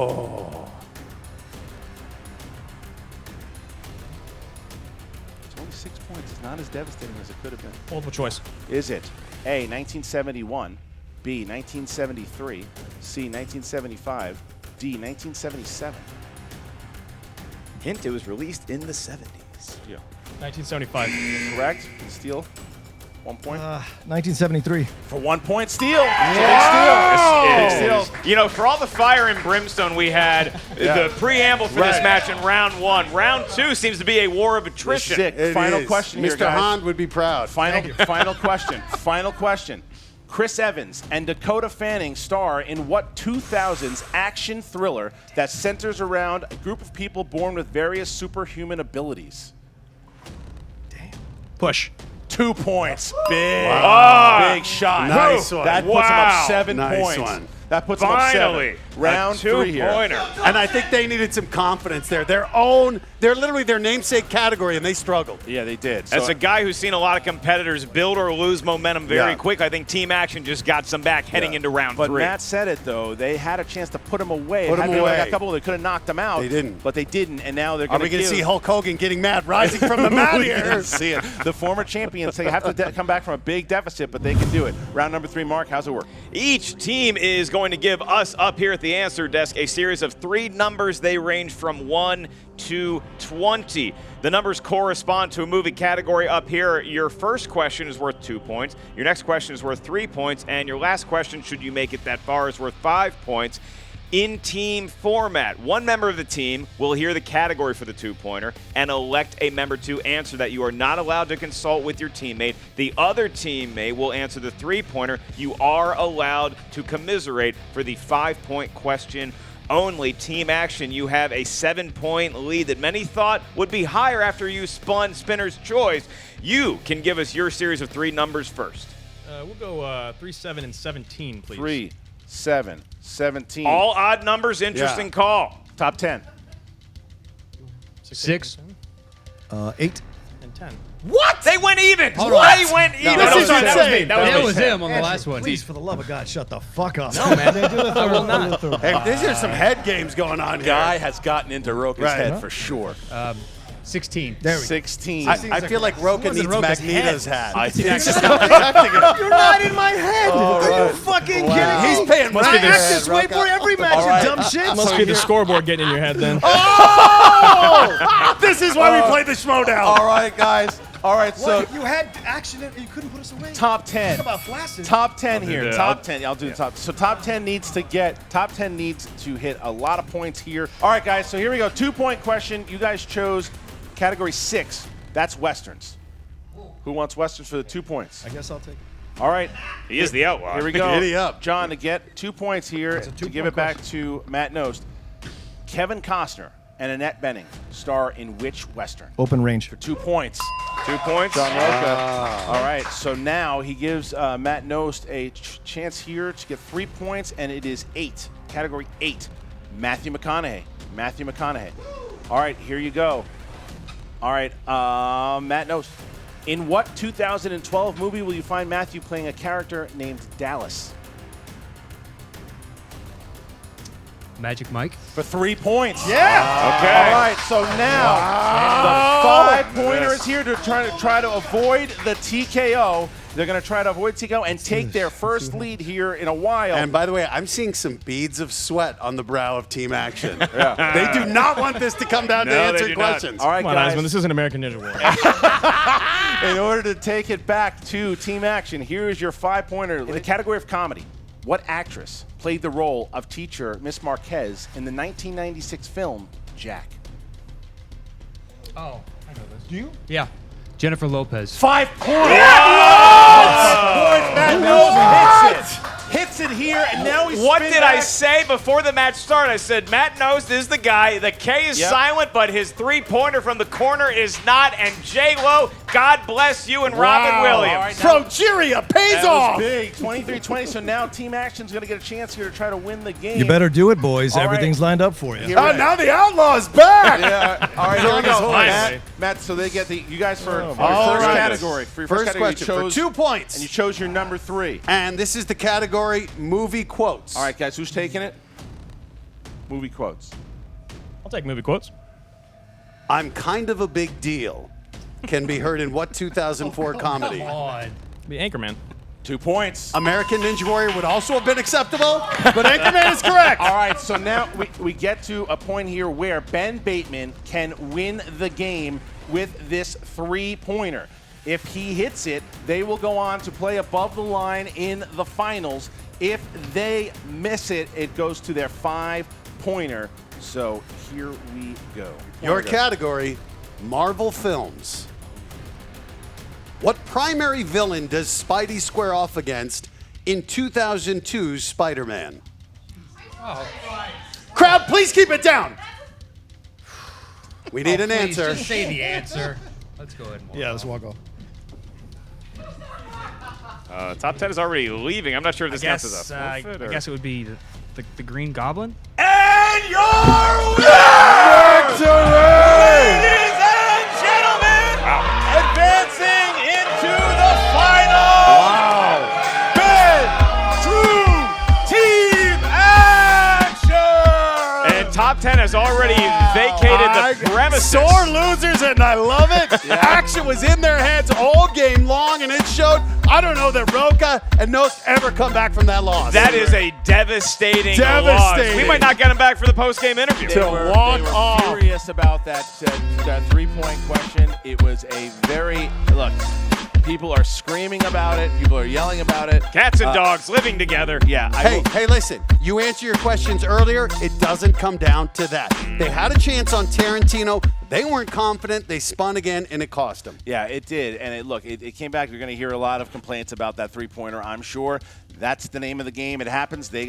It's only 6 points. It's not as devastating as it could have been. Multiple choice. Is it A, 1971, B, 1973, C, 1975, D, 1977? Hint, it was released in the 70s. Yeah. 1975. Correct. Steal. 1 point. 1973. For 1 point, steal. Big steal. steal. You know, for all the fire and brimstone we had, Yeah. the preamble for this match in round 1. Round 2 seems to be a war of attrition. Sick. It Final is. question here, Mr. guys. Hahn would be proud. Final question. Final question. Chris Evans and Dakota Fanning star in what 2000s action thriller that centers around a group of people born with various superhuman abilities? Push. 2 points. Big, Wow. big shot. Nice one. That puts him Wow. up 7 Nice points. one. That puts them up 7. Round 3 here. And I think they needed some confidence there. They're literally their namesake category, and they struggled. Yeah, they did. As a guy who's seen a lot of competitors build or lose momentum very quick, I think Team Action just got some back heading into round 3. But Matt said it, though. They had a chance to put him away. Put him away. Like a couple, they could have knocked him out. They didn't. But they didn't, and now they're going to Are we going to see Hulk Hogan getting mad, rising from the mat here? See it. The former champions, they have to come back from a big deficit, but they can do it. Round number 3, Mark, how's it work? Each team is going to give us up here at the answer desk a series of 3 numbers. They range from 1 to 20. The numbers correspond to a movie category up here. Your first question is worth 2 points. Your next question is worth 3 points. And your last question, should you make it that far, is worth 5 points. In team format, one member of the team will hear the category for the 2-pointer and elect a member to answer that. You are not allowed to consult with your teammate. The other teammate will answer the 3-pointer. You are allowed to commiserate for the 5-point question only. Team Action, you have a 7-point lead that many thought would be higher after you spun Spinner's Choice. You can give us your series of 3 numbers first. We'll go 3, 7, and 17, please. 3, 7, 17. All odd numbers, interesting call. Top 10. 6. 8. And 10. What? They went even. Hold on. They went even. This is insane. That was him on the last one. Please, for the love of God, shut the fuck up. No, man. I will not. Hey, these are some head games going on here. Guy has gotten into Rocha's head for sure. 16. There we go. 16. I feel like Rocha needs Magneto's hat. You're not in my head. Are you fucking kidding me? He's paying I act this way for every match, you dumb shit. Must be the scoreboard getting in your head then. Oh! This is why we play the Schmoedown. All right, guys. All right, so You had action and you couldn't put us away. top 10. Talk about flaccid. Top 10 here. that. Top 10. I'll do the top. So top 10 needs to hit a lot of points here. All right, guys. So here we go. 2-point question. You guys chose category 6. That's Westerns. Who wants Westerns for the 2 points? I guess I'll take it. All right. He is the outlaw. Here we go. Giddy up. John, to get 2 points here, to give it back to Matt Knost. Kevin Costner and Annette Bening star in which Western? Open range. For 2 points. 2 points. John Rocha. All right, so now he gives Matt Knost a chance here to get 3 points, and it is 8. Category 8. Matthew McConaughey. Matthew McConaughey. All right, here you go. All right, Matt Knost. In what 2012 movie will you find Matthew playing a character named Dallas? Magic Mike. For 3 points. Yeah. Okay. All right, so now the 5-pointer is here to try to avoid the TKO. They're going to try to avoid TKO and take their first lead here in a while. And by the way, I'm seeing some beads of sweat on the brow of Team Action. They do not want this to come down to answering questions. All right, Come on, guys. Iseman, this isn't American Ninja War. In order to take it back to Team Action, here is your 5-pointer in the category of comedy. What actress played the role of teacher Miss Marquez in the 1996 film Jack? Oh, I know this. Do you? Yeah. Jennifer Lopez. 5 points. Matt Knost hits it. Hits it here, and now we What spin did back. I say before the match started? I said Matt Knost is the guy. The K is silent, but his 3-pointer from the corner is not. And J-Lo, God bless you and Robin Williams. All right, From Jiria, pays that off. was big. 23-20. So now Team Action's going to get a chance here to try to win the game. You better do it, boys. All right. Everything's lined up for you. Here Oh, now the Outlaw's back. Yeah. All right, here we go. Finally. Matt, so they get you guys for your All first right. category. For your first category, question you chose, for 2 points. and you chose your number 3. And this is the category movie quotes. All right, guys, who's taking it? Movie quotes. I'll take movie quotes. I'm kind of a big deal. Can be heard in what 2004 comedy? Come on. Be Anchorman. 2 points. American Ninja Warrior would also have been acceptable, but Anchorman is correct. All right, so now we get to a point here where Ben Bateman can win the game with this 3-pointer. If he hits it, they will go on to play above the line in the finals. If they miss it, it goes to their 5-pointer. So here we go. Your category, Marvel films. What primary villain does Spidey square off against in 2002's Spider-Man? Oh. Crowd, please keep it down. We need an Please, answer. Just say the answer. Let's go ahead and walk. Yeah, let's walk off. Top 10 is already leaving. I'm not sure if this counts as a I forfeit. guess it would be the Green Goblin. And your Ladies and gentlemen, advancing into the final. Wow. Ben, Drew, Team Action. And Top 10 has already vacated the premises. Sore losers, and I love it. Action was in their heads all game long, and it showed. I don't know that Rocha and Knost ever come back from that loss. That is a devastating loss. We might not get him back for the post-game interview. They were furious about that 3-point question. It was a very look. People are screaming about it. People are yelling about it. Cats and dogs living together. Yeah. Hey, listen. You answer your questions earlier. It doesn't come down to that. They had a chance on Tarantino. They weren't confident. They spun again, and it cost them. Yeah, it did. And it came back. You're going to hear a lot of complaints about that three-pointer, I'm sure. That's the name of the game. It happens. They've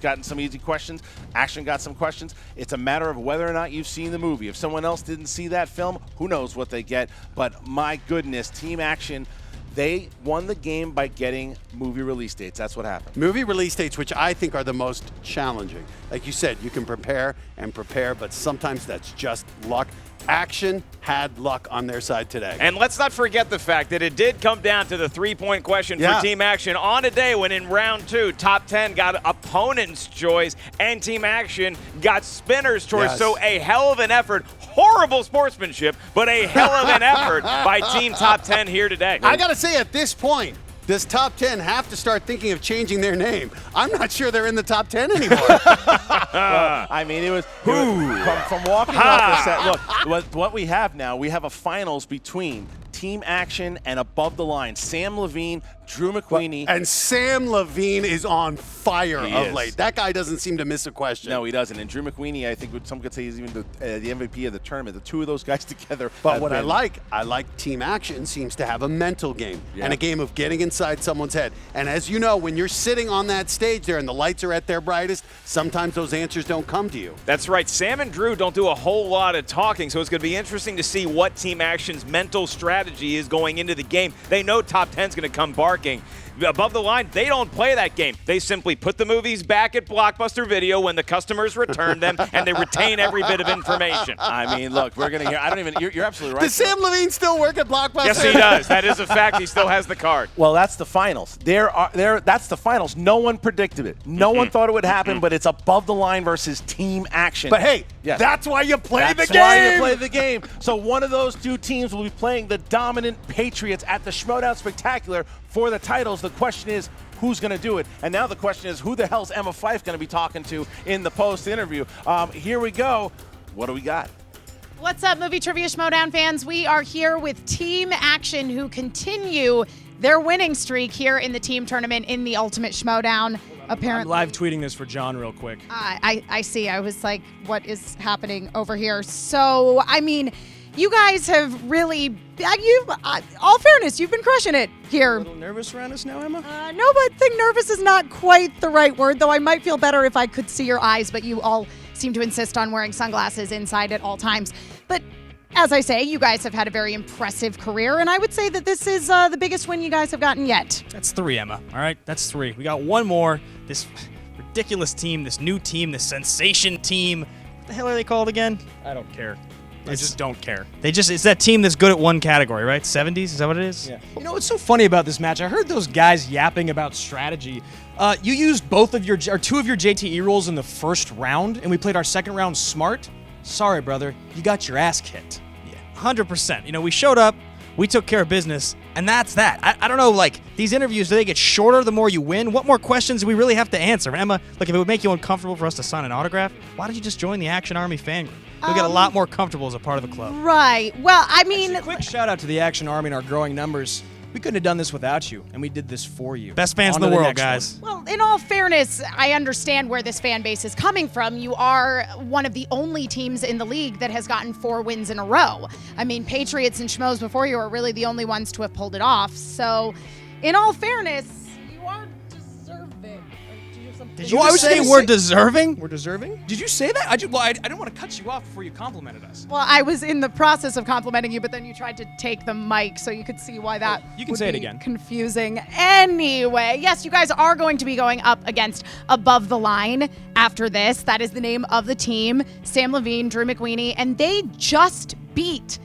gotten some easy questions. Action got some questions. It's a matter of whether or not you've seen the movie. If someone else didn't see that film, who knows what they get. But my goodness, Team Action, they won the game by getting movie release dates. That's what happened. Movie release dates, which I think are the most challenging. Like you said, you can prepare and prepare, but sometimes that's just luck. Action had luck on their side today. And let's not forget the fact that it did come down to the 3-point question for Team Action on a day when in round 2, Top 10 got opponent's choice and Team Action got spinner's choice. Yes. So a hell of an effort. Horrible sportsmanship, but a hell of an effort by Team Top 10 here today. I got to say, at this point, does Top 10 have to start thinking of changing their name? I'm not sure they're in the Top 10 anymore. Well, I mean, it was from walking off the set. Look, what we have now, we have a finals between Team Action and Above the Line. Sam Levine, Drew Mcconaughey. And Sam Levine is on fire of late. That guy doesn't seem to miss a question. No, he doesn't. And Drew Mcconaughey, I think some could say, is even the MVP of the tournament. The two of those guys together. But what I like Team Action seems to have a mental game and a game of getting inside someone's head. And as you know, when you're sitting on that stage there and the lights are at their brightest, sometimes those answers don't come to you. That's right. Sam and Drew don't do a whole lot of talking, so it's going to be interesting to see what Team Action's mental strategy is going into the game. They know Top 10's going to come barking. Above the Line, they don't play that game. They simply put the movies back at Blockbuster Video when the customers return them, and they retain every bit of information. I mean, look, we're going to hear. I don't even. You're absolutely right. Does Sam Levine still work at Blockbuster? Yes, he does. That is a fact. He still has the card. Well, that's the finals. That's the finals. No one predicted it. No one thought it would happen, but it's Above the Line versus Team Action. But hey, that's why you play the game. That's why you play the game. So one of those two teams will be playing the dominant Patriots at the Schmoedown Spectacular for the titles. The question is, who's going to do it? And now the question is, who the hell's Emma Fife going to be talking to in the post interview? Here we go. What do we got? What's up, Movie Trivia Schmoedown fans? We are here with Team Action, who continue their winning streak here in the team tournament in the Ultimate Schmoedown. Apparently, I'm live tweeting this for John real quick. I see. I was like, what is happening over here? So, I mean, you guys have really, all fairness, you've been crushing it here. A little nervous around us now, Emma? No, but I think nervous is not quite the right word, though I might feel better if I could see your eyes, but you all seem to insist on wearing sunglasses inside at all times. But as I say, you guys have had a very impressive career, and I would say that this is the biggest win you guys have gotten yet. That's 3, Emma. All right, that's 3. We got one more. This ridiculous team, this new team, this sensation team. What the hell are they called again? I don't care. I just don't care. It's that team that's good at one category, right? 70s, is that what it is? Yeah. You know what's so funny about this match? I heard those guys yapping about strategy. You used two of your JTE rules in the first round, and we played our second round smart. Sorry, brother, you got your ass kicked. Yeah, 100%. You know, we showed up, we took care of business, and that's that. I don't know, like, these interviews, do they get shorter the more you win? What more questions do we really have to answer? Emma, look, if it would make you uncomfortable for us to sign an autograph, why don't you just join the Action Army fan group? You'll get a lot more comfortable as a part of the club. Right. Well, I mean, Actually, quick shout out to the Action Army and our growing numbers. We couldn't have done this without you, and we did this for you. Best fans in the world, guys. Well, in all fairness, I understand where this fan base is coming from. You are one of the only teams in the league that has gotten 4 wins in a row. I mean, Patriots and Schmoes before you are really the only ones to have pulled it off. So, in all fairness, you are deserving. Do you have something Did you say we're deserving? We're deserving? Did you say that? I didn't want to cut you off before you complimented us. Well, I was in the process of complimenting you, but then you tried to take the mic, so you could see why that you can would say it be again. Confusing. Anyway, yes, you guys are going to be going up against Above the Line after this. That is the name of the team. Sam Levine, Drew McWeeny, and they just beat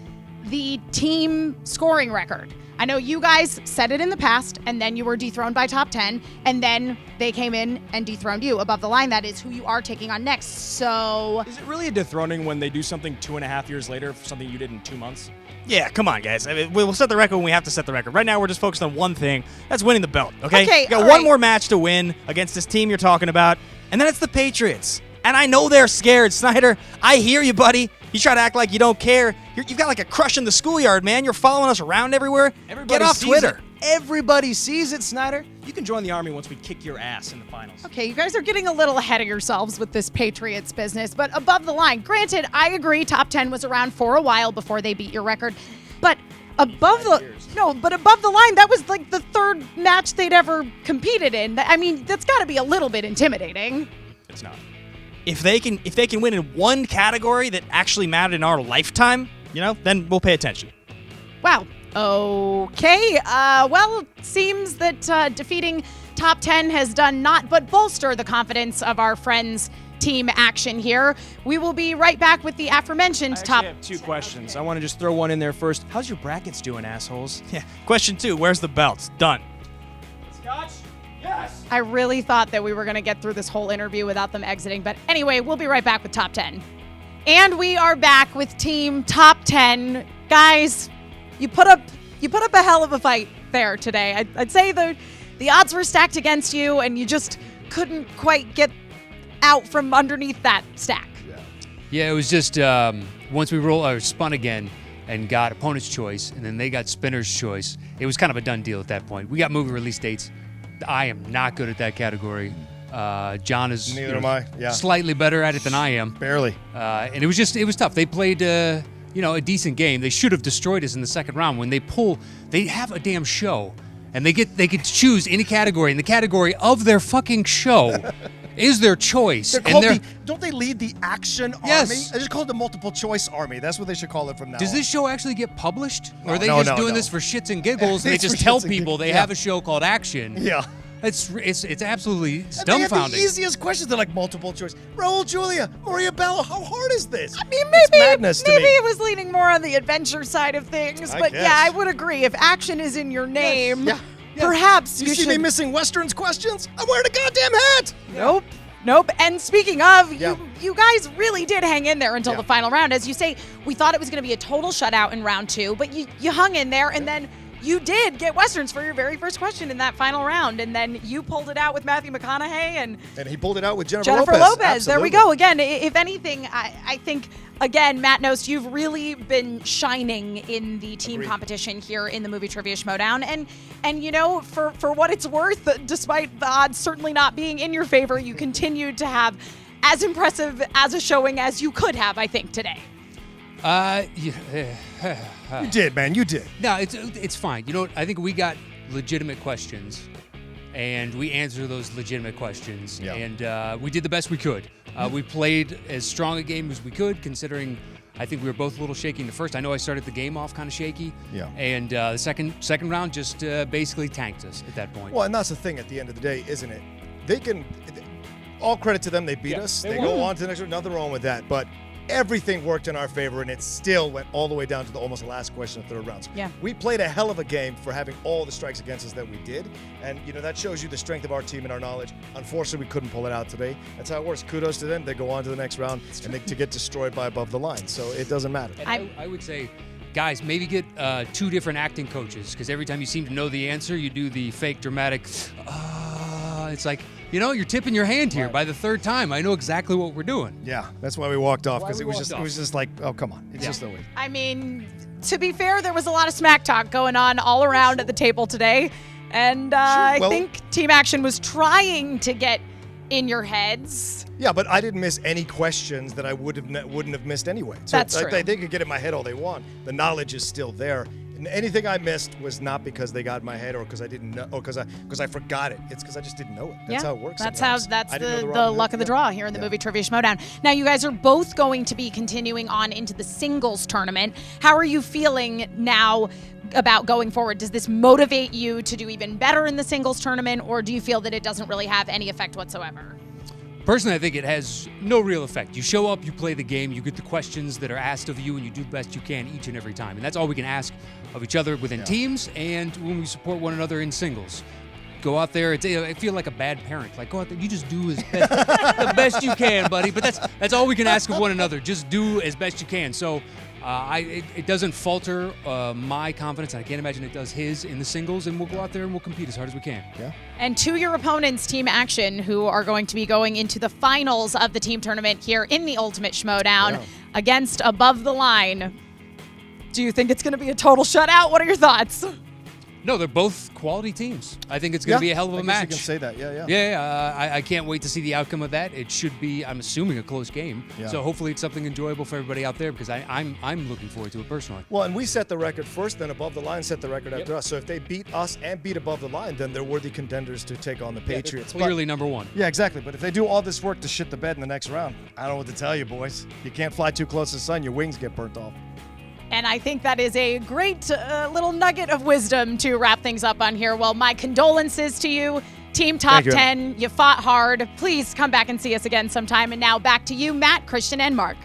the team scoring record. I know you guys said it in the past, and then you were dethroned by Top 10, and then they came in and dethroned you. Above the Line, that is who you are taking on next. So is it really a dethroning when they do something 2.5 years later for something you did in 2 months? Yeah, come on, guys. I mean, we'll set the record when we have to set the record. Right now, we're just focused on one thing. That's winning the belt, okay? Okay, you got all one right. more match to win against this team you're talking about, and then it's the Patriots. And I know they're scared. Snyder, I hear you, buddy. You try to act like you don't care. You've got like a crush in the schoolyard, man. You're following us around everywhere. Get off sees Twitter. It. Everybody sees it, Snyder. You can join the Army once we kick your ass in the finals. okay, you guys are getting a little ahead of yourselves with this Patriots business, but Above the Line, granted, I agree, Top 10 was around for a while before they beat your record, but Above the Line, that was like the third match they'd ever competed in. I mean, that's got to be a little bit intimidating. It's not. If they can win in one category that actually mattered in our lifetime, then we'll pay attention. Wow. Okay. Well, it seems that defeating Top 10 has done naught but bolster the confidence of our friends Team Action here. We will be right back with the aforementioned top. I have 2 questions. I want to just throw one in there first. How's your brackets doing, assholes? Yeah. Question 2, where's the belts? Done. Scotch? Yes. I really thought that we were going to get through this whole interview without them exiting, but anyway, we'll be right back with Top 10. And we are back with Team Top 10. Guys, you put up a hell of a fight there today. I'd say the odds were stacked against you, and you just couldn't quite get out from underneath that stack. Yeah, it was just once we spun again and got opponent's choice, and then they got spinner's choice, it was kind of a done deal at that point. We got movie release dates. I am not good at that category. John is Neither am I. Yeah. Slightly better at it than I am. Barely. And it was tough. They played a decent game. They should have destroyed us in the second round. When they have a damn show, and they could choose any category, and the category of their fucking show is their choice. Don't they lead the action Yes. army? They just call it the multiple choice army. That's what they should call it from now Does on. this show actually get published? Or No, are they no, just no, doing no. this for shits and giggles, and they It's just for tell shits and people giggles. they Yeah. have a show called Action? Yeah. It's absolutely And they have the dumbfounding. easiest questions. They're like multiple choice. Raul Julia, Maria Bello. How hard is this? I mean, It's madness to maybe me. it was leaning more on the adventure side of things, I but guess. yeah, I would agree. If action is in your name, Yeah. perhaps You you see should. me missing Westerns questions? I'm wearing a goddamn hat. Nope. And speaking of, Yeah. you guys really did hang in there until Yeah. the final round. As you say, we thought it was going to be a total shutout in round 2, but you hung in there, and then you did get Westerns for your very first question in that final round, and then you pulled it out with Matthew McConaughey and he pulled it out with Jennifer Lopez. Lopez. There we Absolutely. go. Again, if anything, I think, again, Matt Knost, you've really been shining in the team competition here in the Movie Trivia Schmoedown. And for what it's worth, despite the odds certainly not being in your favor, you continued to have as impressive as a showing as you could have, I think, today. You did, man. You did. No, it's fine. You know what? I think we got legitimate questions, and we answered those legitimate questions, Yeah. and we did the best we could. We played as strong a game as we could, considering I think we were both a little shaky in the first. I know I started the game off kind of shaky, and the second round just basically tanked us at that point. Well, and that's the thing at the end of the day, isn't it? They can, all credit to them, they beat us. They go on to the next round. Nothing wrong with that. But everything worked in our favor, and it still went all the way down to almost the last question of third rounds. Yeah. We played a hell of a game for having all the strikes against us that we did. And, that shows you the strength of our team and our knowledge. Unfortunately, we couldn't pull it out today. That's how it works. Kudos to them. They go on to the next round and to get destroyed by Above the Line. So it doesn't matter. And I would say, guys, maybe get 2 different acting coaches, because every time you seem to know the answer, you do the fake dramatic, it's like, you're tipping your hand here. By the third time, I know exactly what we're doing. Yeah, that's why we walked off, because it was just like, oh, come on. It's just the way. I mean, to be fair, there was a lot of smack talk going on all around at the table today. And I think Team Action was trying to get in your heads. Yeah, but I didn't miss any questions that I wouldn't have missed anyway. So That's true. They could get in my head all they want. The knowledge is still there. anything I missed was not because they got in my head or because I didn't know or because I forgot it. It's because I just didn't know it. That's how it works. That's sometimes. that's I didn't know the luck of the draw here in the movie Trivia Schmoedown. Now you guys are both going to be continuing on into the singles tournament. How are you feeling now about going forward? Does this motivate you to do even better in the singles tournament, or do you feel that it doesn't really have any effect whatsoever? Personally, I think it has no real effect. You show up, you play the game, you get the questions that are asked of you, and you do the best you can each and every time. And that's all we can ask of each other within teams and when we support one another in singles. Go out there. I feel like a bad parent. Like, go out there. You just do the best you can, buddy. But that's all we can ask of one another. Just do as best you can. So it doesn't falter my confidence. I can't imagine it does his in the singles. And we'll go out there and we'll compete as hard as we can. Yeah. And to your opponents, Team Action, who are going to be going into the finals of the team tournament here in the Ultimate Schmoedown against Above the Line. Do you think it's going to be a total shutout? What are your thoughts? No, they're both quality teams. I think it's going to be a hell of a match. You can say that, yeah. Yeah, I can't wait to see the outcome of that. It should be, I'm assuming, a close game. Yeah. So hopefully it's something enjoyable for everybody out there because I'm looking forward to it personally. Well, and we set the record first, then Above the Line set the record after us. So if they beat us and beat Above the Line, then they're worthy contenders to take on the Patriots. Clearly number one. Yeah, exactly. But if they do all this work to shit the bed in the next round, I don't know what to tell you, boys. You can't fly too close to the sun. Your wings get burnt off. And I think that is a great little nugget of wisdom to wrap things up on here. Well, my condolences to you, Team Top 10. You fought hard. Please come back and see us again sometime. And now back to you, Matt, Christian, and Mark.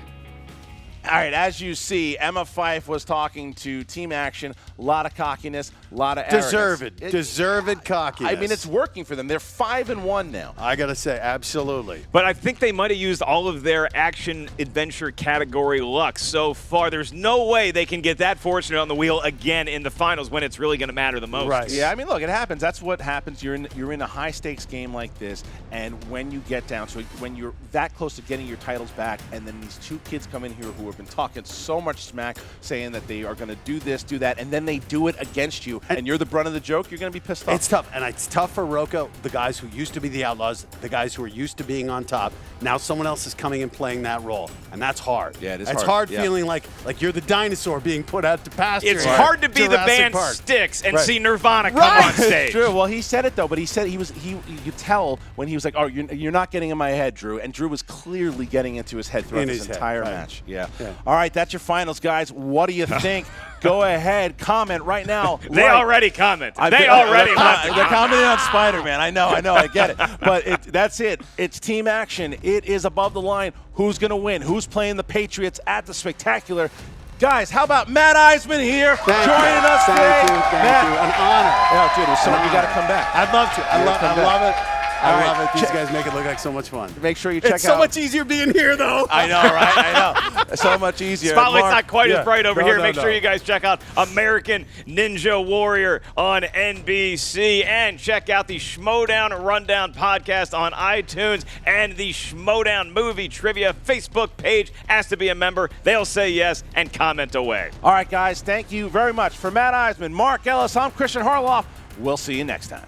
All right, as you see, Emma Fife was talking to Team Action. A lot of cockiness, a lot of arrogance. Deserved cockiness. I mean, it's working for them. They're 5-1 now. I got to say, absolutely. But I think they might have used all of their action-adventure category luck so far. There's no way they can get that fortunate on the wheel again in the finals when it's really going to matter the most. Right. Yeah, I mean, look, it happens. That's what happens. You're in a high-stakes game like this, and when you get down to it, when you're that close to getting your titles back, and then these two kids come in here who have been talking so much smack, saying that they are going to do this, do that, and then they do it against you, and you're the brunt of the joke, you're going to be pissed off. It's tough, and it's tough for Rocha, the guys who used to be the Outlaws, the guys who are used to being on top. Now someone else is coming and playing that role, and that's hard. Yeah, it is hard. It's hard feeling like you're the dinosaur being put out to pasture. It's hard to be the band Styx and see Nirvana come on stage. True. Well, he said it though, but he said you could tell when he was like, "Oh, you're not getting in my head, Drew," and Drew was clearly getting into his head throughout this entire match. Yeah. All right, that's your finals, guys. What do you think? Go ahead, comment right now. They already comment. They already left. They're commenting on Spider-Man. I know, I get it. But that's it. It's Team Action. It is Above the Line. Who's going to win? Who's playing the Patriots at the Spectacular? Guys, how about Matt Iseman here joining us today? Thank you. An honor. Yeah, dude, you got to come back. I'd love to. I love it. I love it. These guys make it look like so much fun. Make sure you check out. It's so much easier being here, though. I know, right? I know. So much easier. Spotlight's not quite as bright over here. Make sure you guys check out American Ninja Warrior on NBC and check out the Schmoedown Rundown podcast on iTunes and the Schmoedown Movie Trivia Facebook page. Ask to be a member. They'll say yes and comment away. All right, guys. Thank you very much. For Matt Iseman, Mark Ellis, I'm Christian Harloff. We'll see you next time.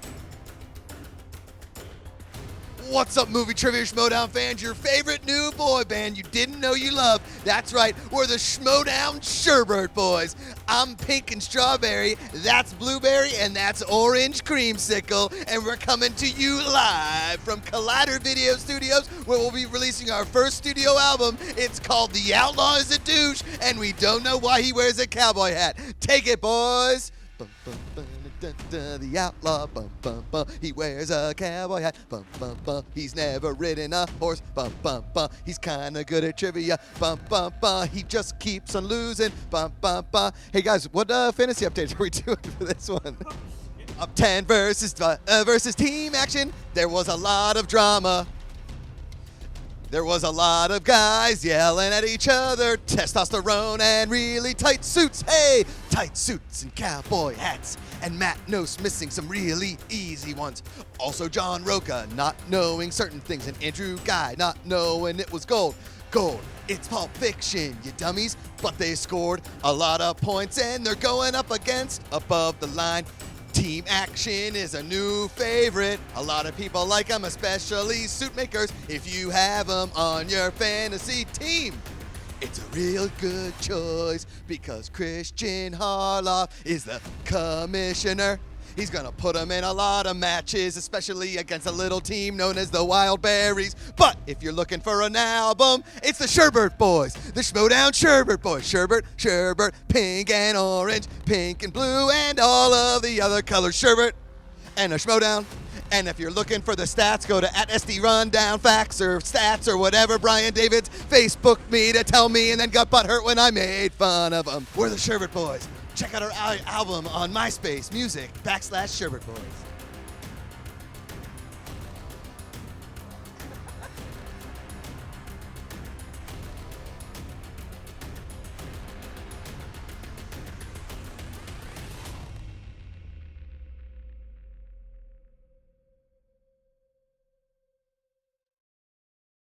What's up, Movie Trivia Schmoedown fans? Your favorite new boy band you didn't know you loved. That's right, we're the Schmoedown Sherbert Boys. I'm pink and strawberry, that's blueberry, and that's orange creamsicle. And we're coming to you live from Collider Video Studios, where we'll be releasing our first studio album. It's called The Outlaw is a Douche, and we don't know why he wears a cowboy hat. Take it, boys. Bum, bum, bum. The outlaw, bum, bum, bum. He wears a cowboy hat, bum, bum, bum. He's never ridden a horse, bum, bum, bum. He's kinda good at trivia, bum, bum, bum. He just keeps on losing, bum, bum, bum. Hey guys, what fantasy updates are we doing for this one? Up 10 versus Team Action. There was a lot of drama. There was a lot of guys yelling at each other, testosterone and really tight suits. Hey, tight suits and cowboy hats. And Matt Knost missing some really easy ones. Also John Rocha not knowing certain things, and Andrew Ghai not knowing it was gold. Gold, it's Pulp Fiction, you dummies. But they scored a lot of points and they're going up against Above the Line. Team Action is a new favorite. A lot of people like them, especially suit makers. If you have them on your fantasy team, It's a real good choice because Christian Harloff is the commissioner. He's gonna put him in a lot of matches, especially against a little team known as the Wild Berries. But if you're looking for an album, it's the Sherbert Boys, the Schmoedown Sherbert Boys. Sherbert, pink and orange, pink and blue, and all of the other colors. Sherbert and a Schmoedown. And if you're looking for the stats, go to @SD Rundown, facts or stats or whatever Brian Davids Facebooked me to tell me and then got butthurt when I made fun of him. We're the Sherbert Boys. Check out our album on MySpace, music, /Sherbert Boys.